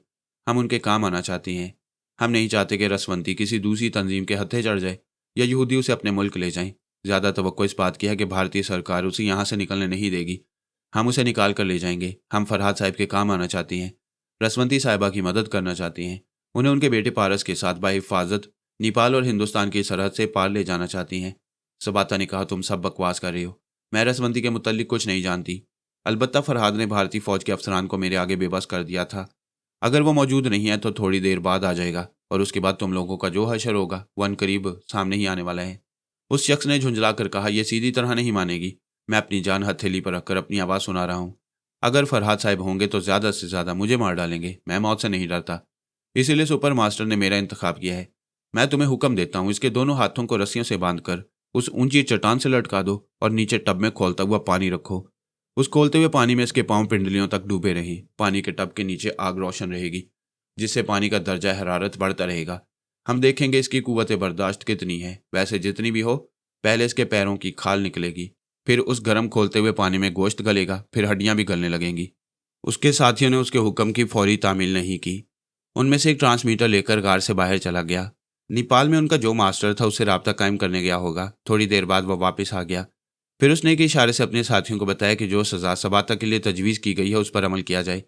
हम उनके काम आना चाहते हैं। हम नहीं चाहते कि रसवंती किसी दूसरी तंजीम के हत्थे चढ़ जाए या यहूदी उसे अपने मुल्क ले जाएं। ज़्यादा तवक्को इस बात की है कि भारतीय सरकार उसे यहाँ से निकलने नहीं देगी। हम उसे निकाल कर ले जाएंगे। हम फरहाद साहब के काम आना चाहते हैं, रसवंती साहिबा की मदद करना चाहते हैं, उन्हें उनके बेटे पारस के साथ बाहिफाजत नेपाल और हिंदुस्तान की सरहद से पार ले जाना चाहती हैं। सबाता ने कहा, तुम सब बकवास कर रहे हो, मैं रसवंती के मुतल्लिक कुछ नहीं जानती। अलबत्ता फरहाद ने भारतीय फौज के अफसरान को मेरे आगे बेबस कर दिया था। अगर वो मौजूद नहीं है तो थोड़ी देर बाद आ जाएगा और उसके बाद तुम लोगों का जो हशर होगा वो अनकरीब सामने ही आने वाला है। उस शख्स ने झुंझला कर कहा, यह सीधी तरह नहीं मानेगी। मैं अपनी जान हथेली पर रखकर अपनी आवाज़ सुना रहा हूँ। अगर फरहाद साहब होंगे तो ज़्यादा से ज़्यादा मुझे मार डालेंगे। मैं मौत से नहीं डरता, इसीलिए सुपर मास्टर ने मेरा इंतखाब किया है। मैं तुम्हें हुक्म देता हूँ, इसके दोनों हाथों को रस्सियों से बांधकर उस ऊंची चट्टान से लटका दो और नीचे टब में खोलता हुआ पानी रखो। उस खोलते हुए पानी में इसके पांव पिंडलियों तक डूबे रहें। पानी के टब के नीचे आग रोशन रहेगी, जिससे पानी का दर्जा हरारत बढ़ता रहेगा। हम देखेंगे इसकी कुव्वत बर्दाश्त कितनी है। वैसे जितनी भी हो, पहले इसके पैरों की खाल निकलेगी, फिर उस गर्म खोलते हुए पानी में गोश्त गलेगा, फिर हड्डियां भी गलने लगेंगी। उसके साथियों ने उसके हुक्म की फौरी तामील नहीं की। उनमें से एक ट्रांसमीटर लेकर गार से बाहर चला गया। नेपाल में उनका जो मास्टर था उससे राब्ता कायम करने गया होगा। थोड़ी देर बाद वह वापस आ गया। फिर उसने एक इशारे से अपने साथियों को बताया कि जो सज़ा सबाता के लिए तजवीज़ की गई है उस पर अमल किया जाए।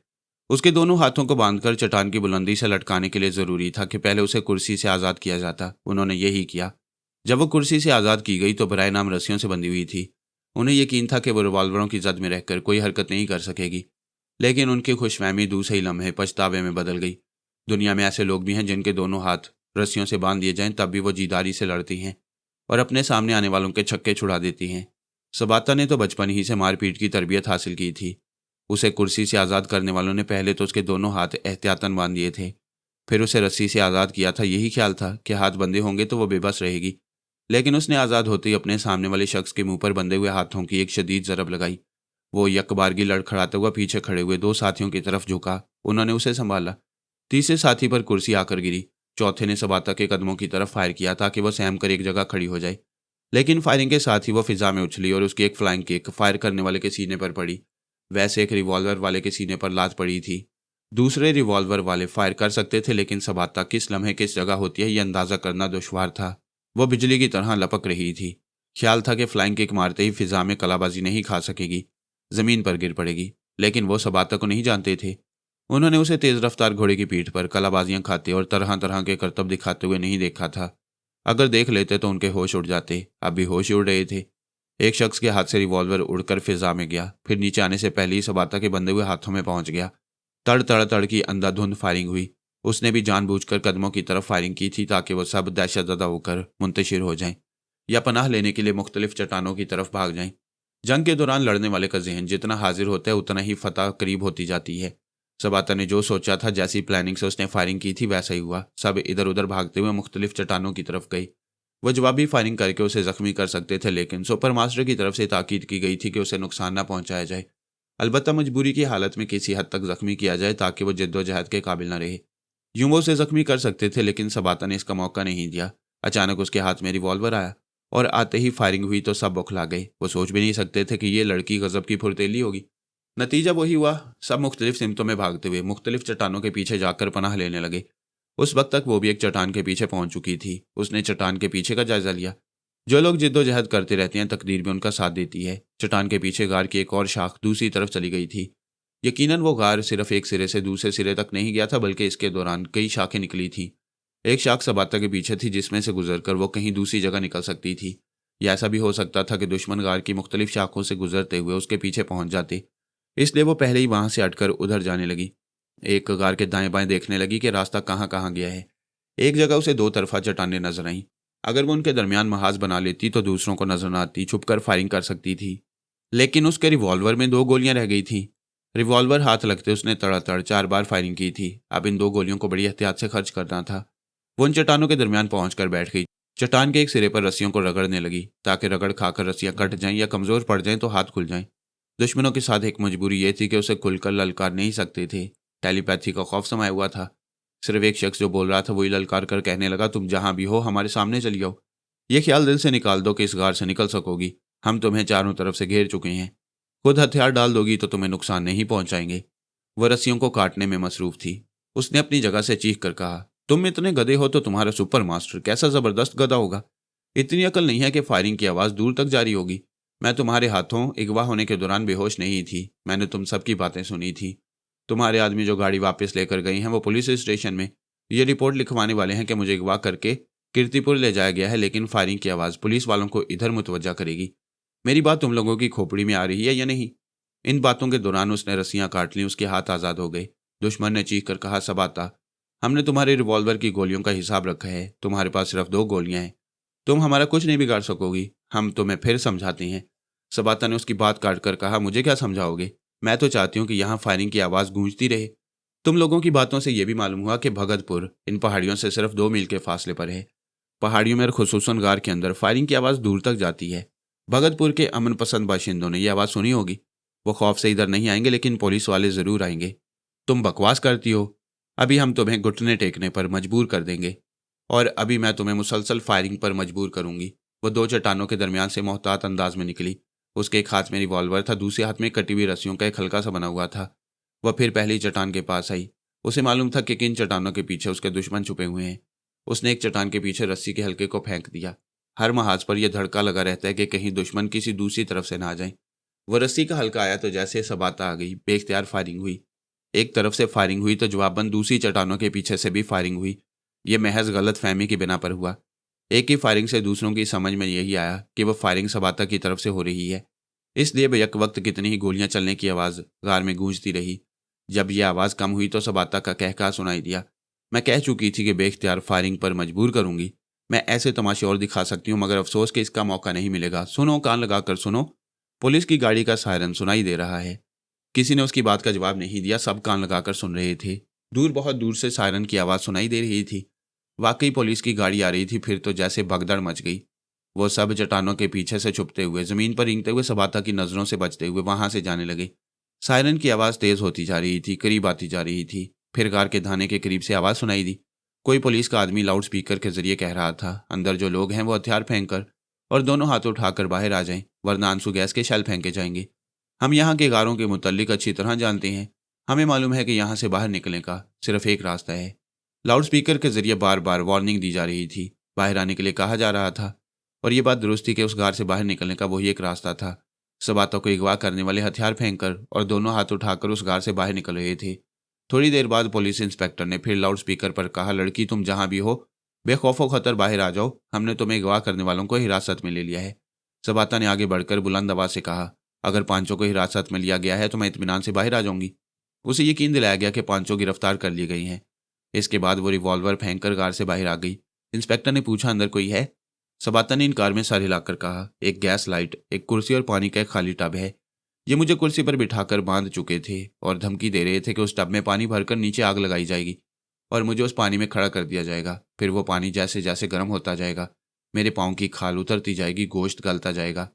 उसके दोनों हाथों को बांधकर चट्टान की बुलंदी से लटकाने के लिए ज़रूरी था कि पहले उसे कुर्सी से आज़ाद किया जाता। उन्होंने यही किया। जब वो कुर्सी से आज़ाद की गई तो बराए नाम रस्सियों से बंधी हुई थी। उन्हें यकीन था कि वो रिवॉल्वरों की जद में रहकर कोई हरकत नहीं कर सकेगी, लेकिन उनकी खुशफहमी दूसरे ही लम्हे पछतावे में बदल गई। दुनिया में ऐसे लोग भी हैं जिनके दोनों हाथ रस्सियों से बांध दिए जाएं तब भी वो जीदारी से लड़ती हैं और अपने सामने आने वालों के छक्के छुड़ा देती हैं। सबाता ने तो बचपन ही से मारपीट की तरबियत हासिल की थी। उसे कुर्सी से आज़ाद करने वालों ने पहले तो उसके दोनों हाथ एहतियातन बांध दिए थे, फिर उसे रस्सी से आज़ाद किया था। यही ख्याल था कि हाथ बंधे होंगे तो वो बेबस रहेगी, लेकिन उसने आज़ाद होते ही अपने सामने वाले शख्स के मुंह पर बंधे हुए हाथों की एक शदीद ज़रब लगाई। वो यकबारगी लड़खड़ाता हुआ पीछे खड़े हुए 2 साथियों की तरफ झुका। उन्होंने उसे संभाला। तीसरे साथी पर कुर्सी आकर गिरी। चौथे ने सबाता के कदमों की तरफ फायर किया ताकि वो सहम कर एक जगह खड़ी हो जाए, लेकिन फायरिंग के साथ ही वो फिजा में उछली और उसकी एक फ्लाइंग किक फायर करने वाले के सीने पर पड़ी। वैसे एक रिवॉल्वर वाले के सीने पर लात पड़ी थी। दूसरे रिवॉल्वर वाले फायर कर सकते थे, लेकिन सबाता किस लम्हे किस जगह होती है ये अंदाजा करना दुश्वार था। वो बिजली की तरह लपक रही थी। ख्याल था कि फ्लाइंग किक मारते ही फिजा में कलाबाजी नहीं खा सकेगी, जमीन पर गिर पड़ेगी, लेकिन वो सबाता को नहीं जानते थे। उन्होंने उसे तेज रफ्तार घोड़े की पीठ पर कलाबाजियां खाते और तरह तरह के करतब दिखाते हुए नहीं देखा था। अगर देख लेते तो उनके होश उड़ जाते। अब भी होश उड़ रहे थे। एक शख्स के हाथ से रिवॉल्वर उड़कर फिजा में गया, फिर नीचे आने से पहले ही सबाता के बंधे हुए हाथों में पहुंच गया। तड़ तड़ तड़ की अंधाधुंध फायरिंग हुई। उसने भी जानबूझकर कदमों की तरफ फायरिंग की थी ताकि वो सब दहशतज़दा होकर मुंतशिर हो जाएं या पनाह लेने के लिए मुख्तलिफ चट्टानों की तरफ भाग जाएं। जंग के दौरान लड़ने वाले का जहन जितना हाजिर होता है उतना ही फतह करीब होती जाती है। सबाता ने जो सोचा था, जैसी प्लानिंग से उसने फायरिंग की थी, वैसा ही हुआ। सब इधर उधर भागते हुए मुख्तलिफ चट्टानों की तरफ गई। वो जवाबी फायरिंग करके उसे जख्मी कर सकते थे, लेकिन सुपर मास्टर की तरफ से ताकीद की गई थी कि उसे नुकसान न पहुंचाया जाए, अलबत्ता मजबूरी की हालत में किसी हद तक जख्मी किया जाए ताकि वो जद्दोजहद के काबिल न रहे। यूं वो उसे जख्मी कर सकते थे, लेकिन सबाता ने इसका मौका नहीं दिया। अचानक उसके हाथ में रिवॉल्वर आया और आते ही फायरिंग हुई तो सब बौखला गए। वो सोच भी नहीं सकते थे कि ये लड़की गजब की फुर्तीली होगी। नतीजा वही हुआ। सब मुख्तलिफ सिमतों में भागते हुए मुख्तलिफ चट्टानों के पीछे जाकर पनाह लेने लगे। उस वक्त तक वो भी एक चट्टान के पीछे पहुंच चुकी थी। उसने चट्टान के पीछे का जायजा लिया। जो लोग जिद्दोजहद करते रहते हैं, तकदीर भी उनका साथ देती है। चट्टान के पीछे गार की एक और शाख दूसरी तरफ चली गई थी। यकीनन वो गार सिर्फ एक सिरे से दूसरे सिरे तक नहीं गया था, बल्कि इसके दौरान कई शाखें निकली थी। एक शाख सबाता के पीछे थी, जिसमें से गुजरकर वो कहीं दूसरी जगह निकल सकती थी। या ऐसा भी हो सकता था कि दुश्मन गार की मुख्तलिफ शाखों से गुजरते हुए उसके पीछे पहुंच जाते, इसलिए वो पहले ही वहां से हटकर उधर जाने लगी। एक गार के दाएं बाएं देखने लगी कि रास्ता कहाँ कहाँ गया है। एक जगह उसे 2 तरफा चट्टानें नजर आईं। अगर वो उनके दरमियान महाज बना लेती तो दूसरों को नजर न आती, छुपकर फायरिंग कर सकती थी। लेकिन उसके रिवॉल्वर में 2 गोलियां रह गई थी। रिवॉल्वर हाथ लगते उसने तड़ातड़ 4 बार फायरिंग की थी। अब इन 2 गोलियों को बड़ी एहतियात से खर्च करना था। वो उन चट्टानों के दरमियान पहुंचकर बैठ गई। चट्टान के एक सिरे पर रस्सियों को रगड़ने लगी ताकि रगड़ खाकर रस्सियां कट जाएं या कमजोर पड़ जाएं तो हाथ खुल जाएं। दुश्मनों के साथ एक मजबूरी यह थी कि उसे खुलकर ललकार नहीं सकते थे। टेलीपैथी का खौफ समाया हुआ था। सिर्फ एक शख्स जो बोल रहा था वही ललकार कर कहने लगा, तुम जहां भी हो हमारे सामने चली आओ। ये ख्याल दिल से निकाल दो कि इस गार से निकल सकोगी। हम तुम्हें चारों तरफ से घेर चुके हैं। खुद हथियार डाल दोगी तो तुम्हें नुकसान नहीं पहुंचाएंगे। वह रस्सियों को काटने में मसरूफ थी। उसने अपनी जगह से चीख कर कहा, तुम इतने गधे हो तो तुम्हारा सुपर मास्टर कैसा जबरदस्त गधा होगा। इतनी अकल नहीं है कि फायरिंग की आवाज दूर तक जारी होगी। मैं तुम्हारे हाथों अगवा होने के दौरान बेहोश नहीं थी। मैंने तुम सबकी बातें सुनी थी। तुम्हारे आदमी जो गाड़ी वापस लेकर गए हैं वो पुलिस स्टेशन में ये रिपोर्ट लिखवाने वाले हैं कि मुझे अगवा करके कीर्तिपुर ले जाया गया है, लेकिन फायरिंग की आवाज़ पुलिस वालों को इधर मुतवज्जा करेगी। मेरी बात तुम लोगों की खोपड़ी में आ रही है या नहीं। इन बातों के दौरान उसने रस्सियां काट लीं। उसके हाथ आज़ाद हो गए। दुश्मन ने चीख कर कहा, सबाता, हमने तुम्हारे रिवॉल्वर की गोलियों का हिसाब रखा है। तुम्हारे पास सिर्फ 2 गोलियां हैं। तुम हमारा कुछ नहीं बिगाड़ सकोगी। हम तुम्हें फिर समझाते हैं। सबाता ने उसकी बात काट कर कहा, मुझे क्या समझाओगे। मैं तो चाहती हूँ कि यहाँ फायरिंग की आवाज़ गूंजती रहे। तुम लोगों की बातों से यह भी मालूम हुआ कि भगतपुर इन पहाड़ियों से सिर्फ 2 मील के फासले पर है। पहाड़ियों में और खुसूसन गार के अंदर फायरिंग की आवाज़ दूर तक जाती है। भगतपुर के अमन पसंद बाशिंदों ने यह आवाज़ सुनी होगी। वो खौफ से इधर नहीं आएंगे, लेकिन पुलिस वाले ज़रूर आएंगे। तुम बकवास करती हो। अभी हम तुम्हें घुटने टेकने पर मजबूर कर देंगे और अभी मैं तुम्हें मुसलसल फायरिंग पर मजबूर करूंगी। वो 2 चट्टानों के दरमियान से मोहतात अंदाज में निकली। उसके एक हाथ में रिवॉल्वर था, दूसरे हाथ में कटी हुई रस्सियों का एक हल्का सा बना हुआ था। वह फिर पहली चट्टान के पास आई। उसे मालूम था कि किन चट्टानों के पीछे उसके दुश्मन छुपे हुए हैं। उसने एक चट्टान के पीछे रस्सी के हल्के को फेंक दिया। हर महाज पर यह धड़का लगा रहता है कि कहीं दुश्मन किसी दूसरी तरफ से ना आ जाए। वह रस्सी का हल्का आया तो जैसे सबाता आ गई, बेख्तियार फायरिंग हुई। एक तरफ से फायरिंग हुई तो जवाबन दूसरी चट्टानों के पीछे से भी फायरिंग हुई। यह महज गलत फहमी की बिना पर हुआ। एक ही फायरिंग से दूसरों की समझ में यही आया कि वह फायरिंग सबाता की तरफ से हो रही है। इसलिए बेयक वक्त कितनी ही गोलियां चलने की आवाज़ गार में गूंजती रही। जब यह आवाज़ कम हुई तो सबाता का कहका सुनाई दिया, मैं कह चुकी थी कि बेख्तियार फायरिंग पर मजबूर करूंगी। मैं ऐसे तमाशे और दिखा सकती हूँ, मगर अफसोस कि इसका मौका नहीं मिलेगा। सुनो, कान लगाकर सुनो। पुलिस की गाड़ी का सायरन सुनाई दे रहा है। किसी ने उसकी बात का जवाब नहीं दिया। सब कान लगाकर सुन रहे थे। दूर, बहुत दूर से सायरन की आवाज़ सुनाई दे रही थी। वाकई पुलिस की गाड़ी आ रही थी। फिर तो जैसे भगदड़ मच गई। वो सब चट्टानों के पीछे से छुपते हुए, जमीन पर रेंगते हुए सबाता की नजरों से बचते हुए वहां से जाने लगे। सायरन की आवाज तेज होती जा रही थी, करीब आती जा रही थी। फिर कार के धाने के करीब से आवाज सुनाई दी। कोई पुलिस का आदमी लाउड स्पीकर के जरिए कह रहा था, अंदर जो लोग हैं वो हथियार फेंक कर और दोनों हाथ उठाकर बाहर आ जाएं, वरना आंसू गैस के शेल फेंके जाएंगे। हम यहाँ के गारों के मुतल्लिक अच्छी तरह जानते हैं। हमें मालूम है कि यहाँ से बाहर निकलने का सिर्फ एक रास्ता है। लाउड स्पीकर के जरिए बार बार वार्निंग दी जा रही थी, बाहर आने के लिए कहा जा रहा था। और ये बात दुरुस्त थी कि उस गार से बाहर निकलने का वही एक रास्ता था। सबातों को अगवा करने वाले हथियार फेंककर और दोनों हाथ उठाकर उस गार से बाहर निकल रहे थे। थोड़ी देर बाद पुलिस इंस्पेक्टर ने फिर लाउड स्पीकर पर कहा, लड़की तुम जहां भी हो बेखौफो खतर बाहर आ जाओ, हमने तुम्हें अगवा करने वालों को हिरासत में ले लिया है। सबाता ने आगे बढ़कर बुलंद आवाज से कहा, अगर पांचों को हिरासत में लिया गया है तो मैं इत्मीनान से बाहर आ जाऊंगी। उसे यकीन दिलाया गया कि पांचों गिरफ्तार कर ली गई हैं। इसके बाद वो रिवॉल्वर फेंककर कार से बाहर आ गई। इंस्पेक्टर ने पूछा, अंदर कोई है? सबाता ने इनकार में सर हिलाकर कहा, एक गैस लाइट, एक कुर्सी और पानी का एक खाली टब है। ये मुझे कुर्सी पर बिठाकर बांध चुके थे और धमकी दे रहे थे कि उस टब में पानी भरकर नीचे आग लगाई जाएगी और मुझे उस पानी में खड़ा कर दिया जाएगा। फिर वो पानी जैसे जैसे गर्म होता जाएगा मेरे पाँव की खाल उतरती जाएगी, गोश्त गलता जाएगा।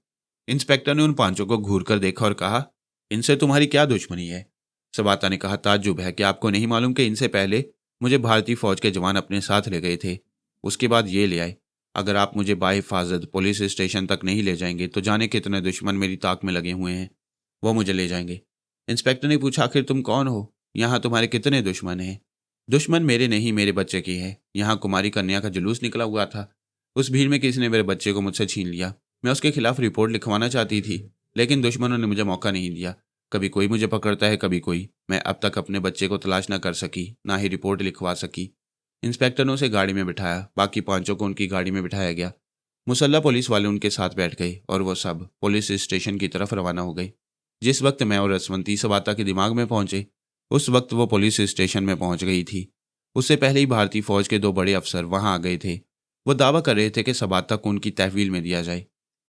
इंस्पेक्टर ने उन पांचों को घूर कर देखा और कहा, इनसे तुम्हारी क्या दुश्मनी है? सबाता ने कहा, ताज्जुब है कि आपको नहीं मालूम कि इनसे पहले मुझे भारतीय फौज के जवान अपने साथ ले गए थे, उसके बाद ये ले आए। अगर आप मुझे बाहिफाजत पुलिस स्टेशन तक नहीं ले जाएंगे तो जाने कितने दुश्मन मेरी ताक में लगे हुए हैं, वो मुझे ले जाएंगे। इंस्पेक्टर ने पूछा, आखिर तुम कौन हो? यहाँ तुम्हारे कितने दुश्मन हैं? दुश्मन मेरे नहीं, मेरे बच्चे की है। यहाँ कुमारी कन्या का जुलूस निकला हुआ था, उस भीड़ में किसी ने मेरे बच्चे को मुझसे छीन लिया। मैं उसके खिलाफ रिपोर्ट लिखवाना चाहती थी, लेकिन दुश्मनों ने मुझे मौका नहीं दिया। कभी कोई मुझे पकड़ता है, कभी कोई। मैं अब तक अपने बच्चे को तलाश न कर सकी, ना ही रिपोर्ट लिखवा सकी। इंस्पेक्टर ने उसे गाड़ी में बिठाया, बाकी पांचों को उनकी गाड़ी में बिठाया गया। मुसल्ला पुलिस वाले उनके साथ बैठ गए और वो सब पुलिस स्टेशन की तरफ रवाना हो गए। जिस वक्त मैं और रसवंती सबाता के दिमाग में पहुंचे, उस वक्त वो पुलिस स्टेशन में पहुंच गई थी। उससे पहले ही भारतीय फौज के 2 बड़े अफसर वहां आ गए थे। वो दावा कर रहे थे कि सबाता को उनकी तहवील में दिया जाए।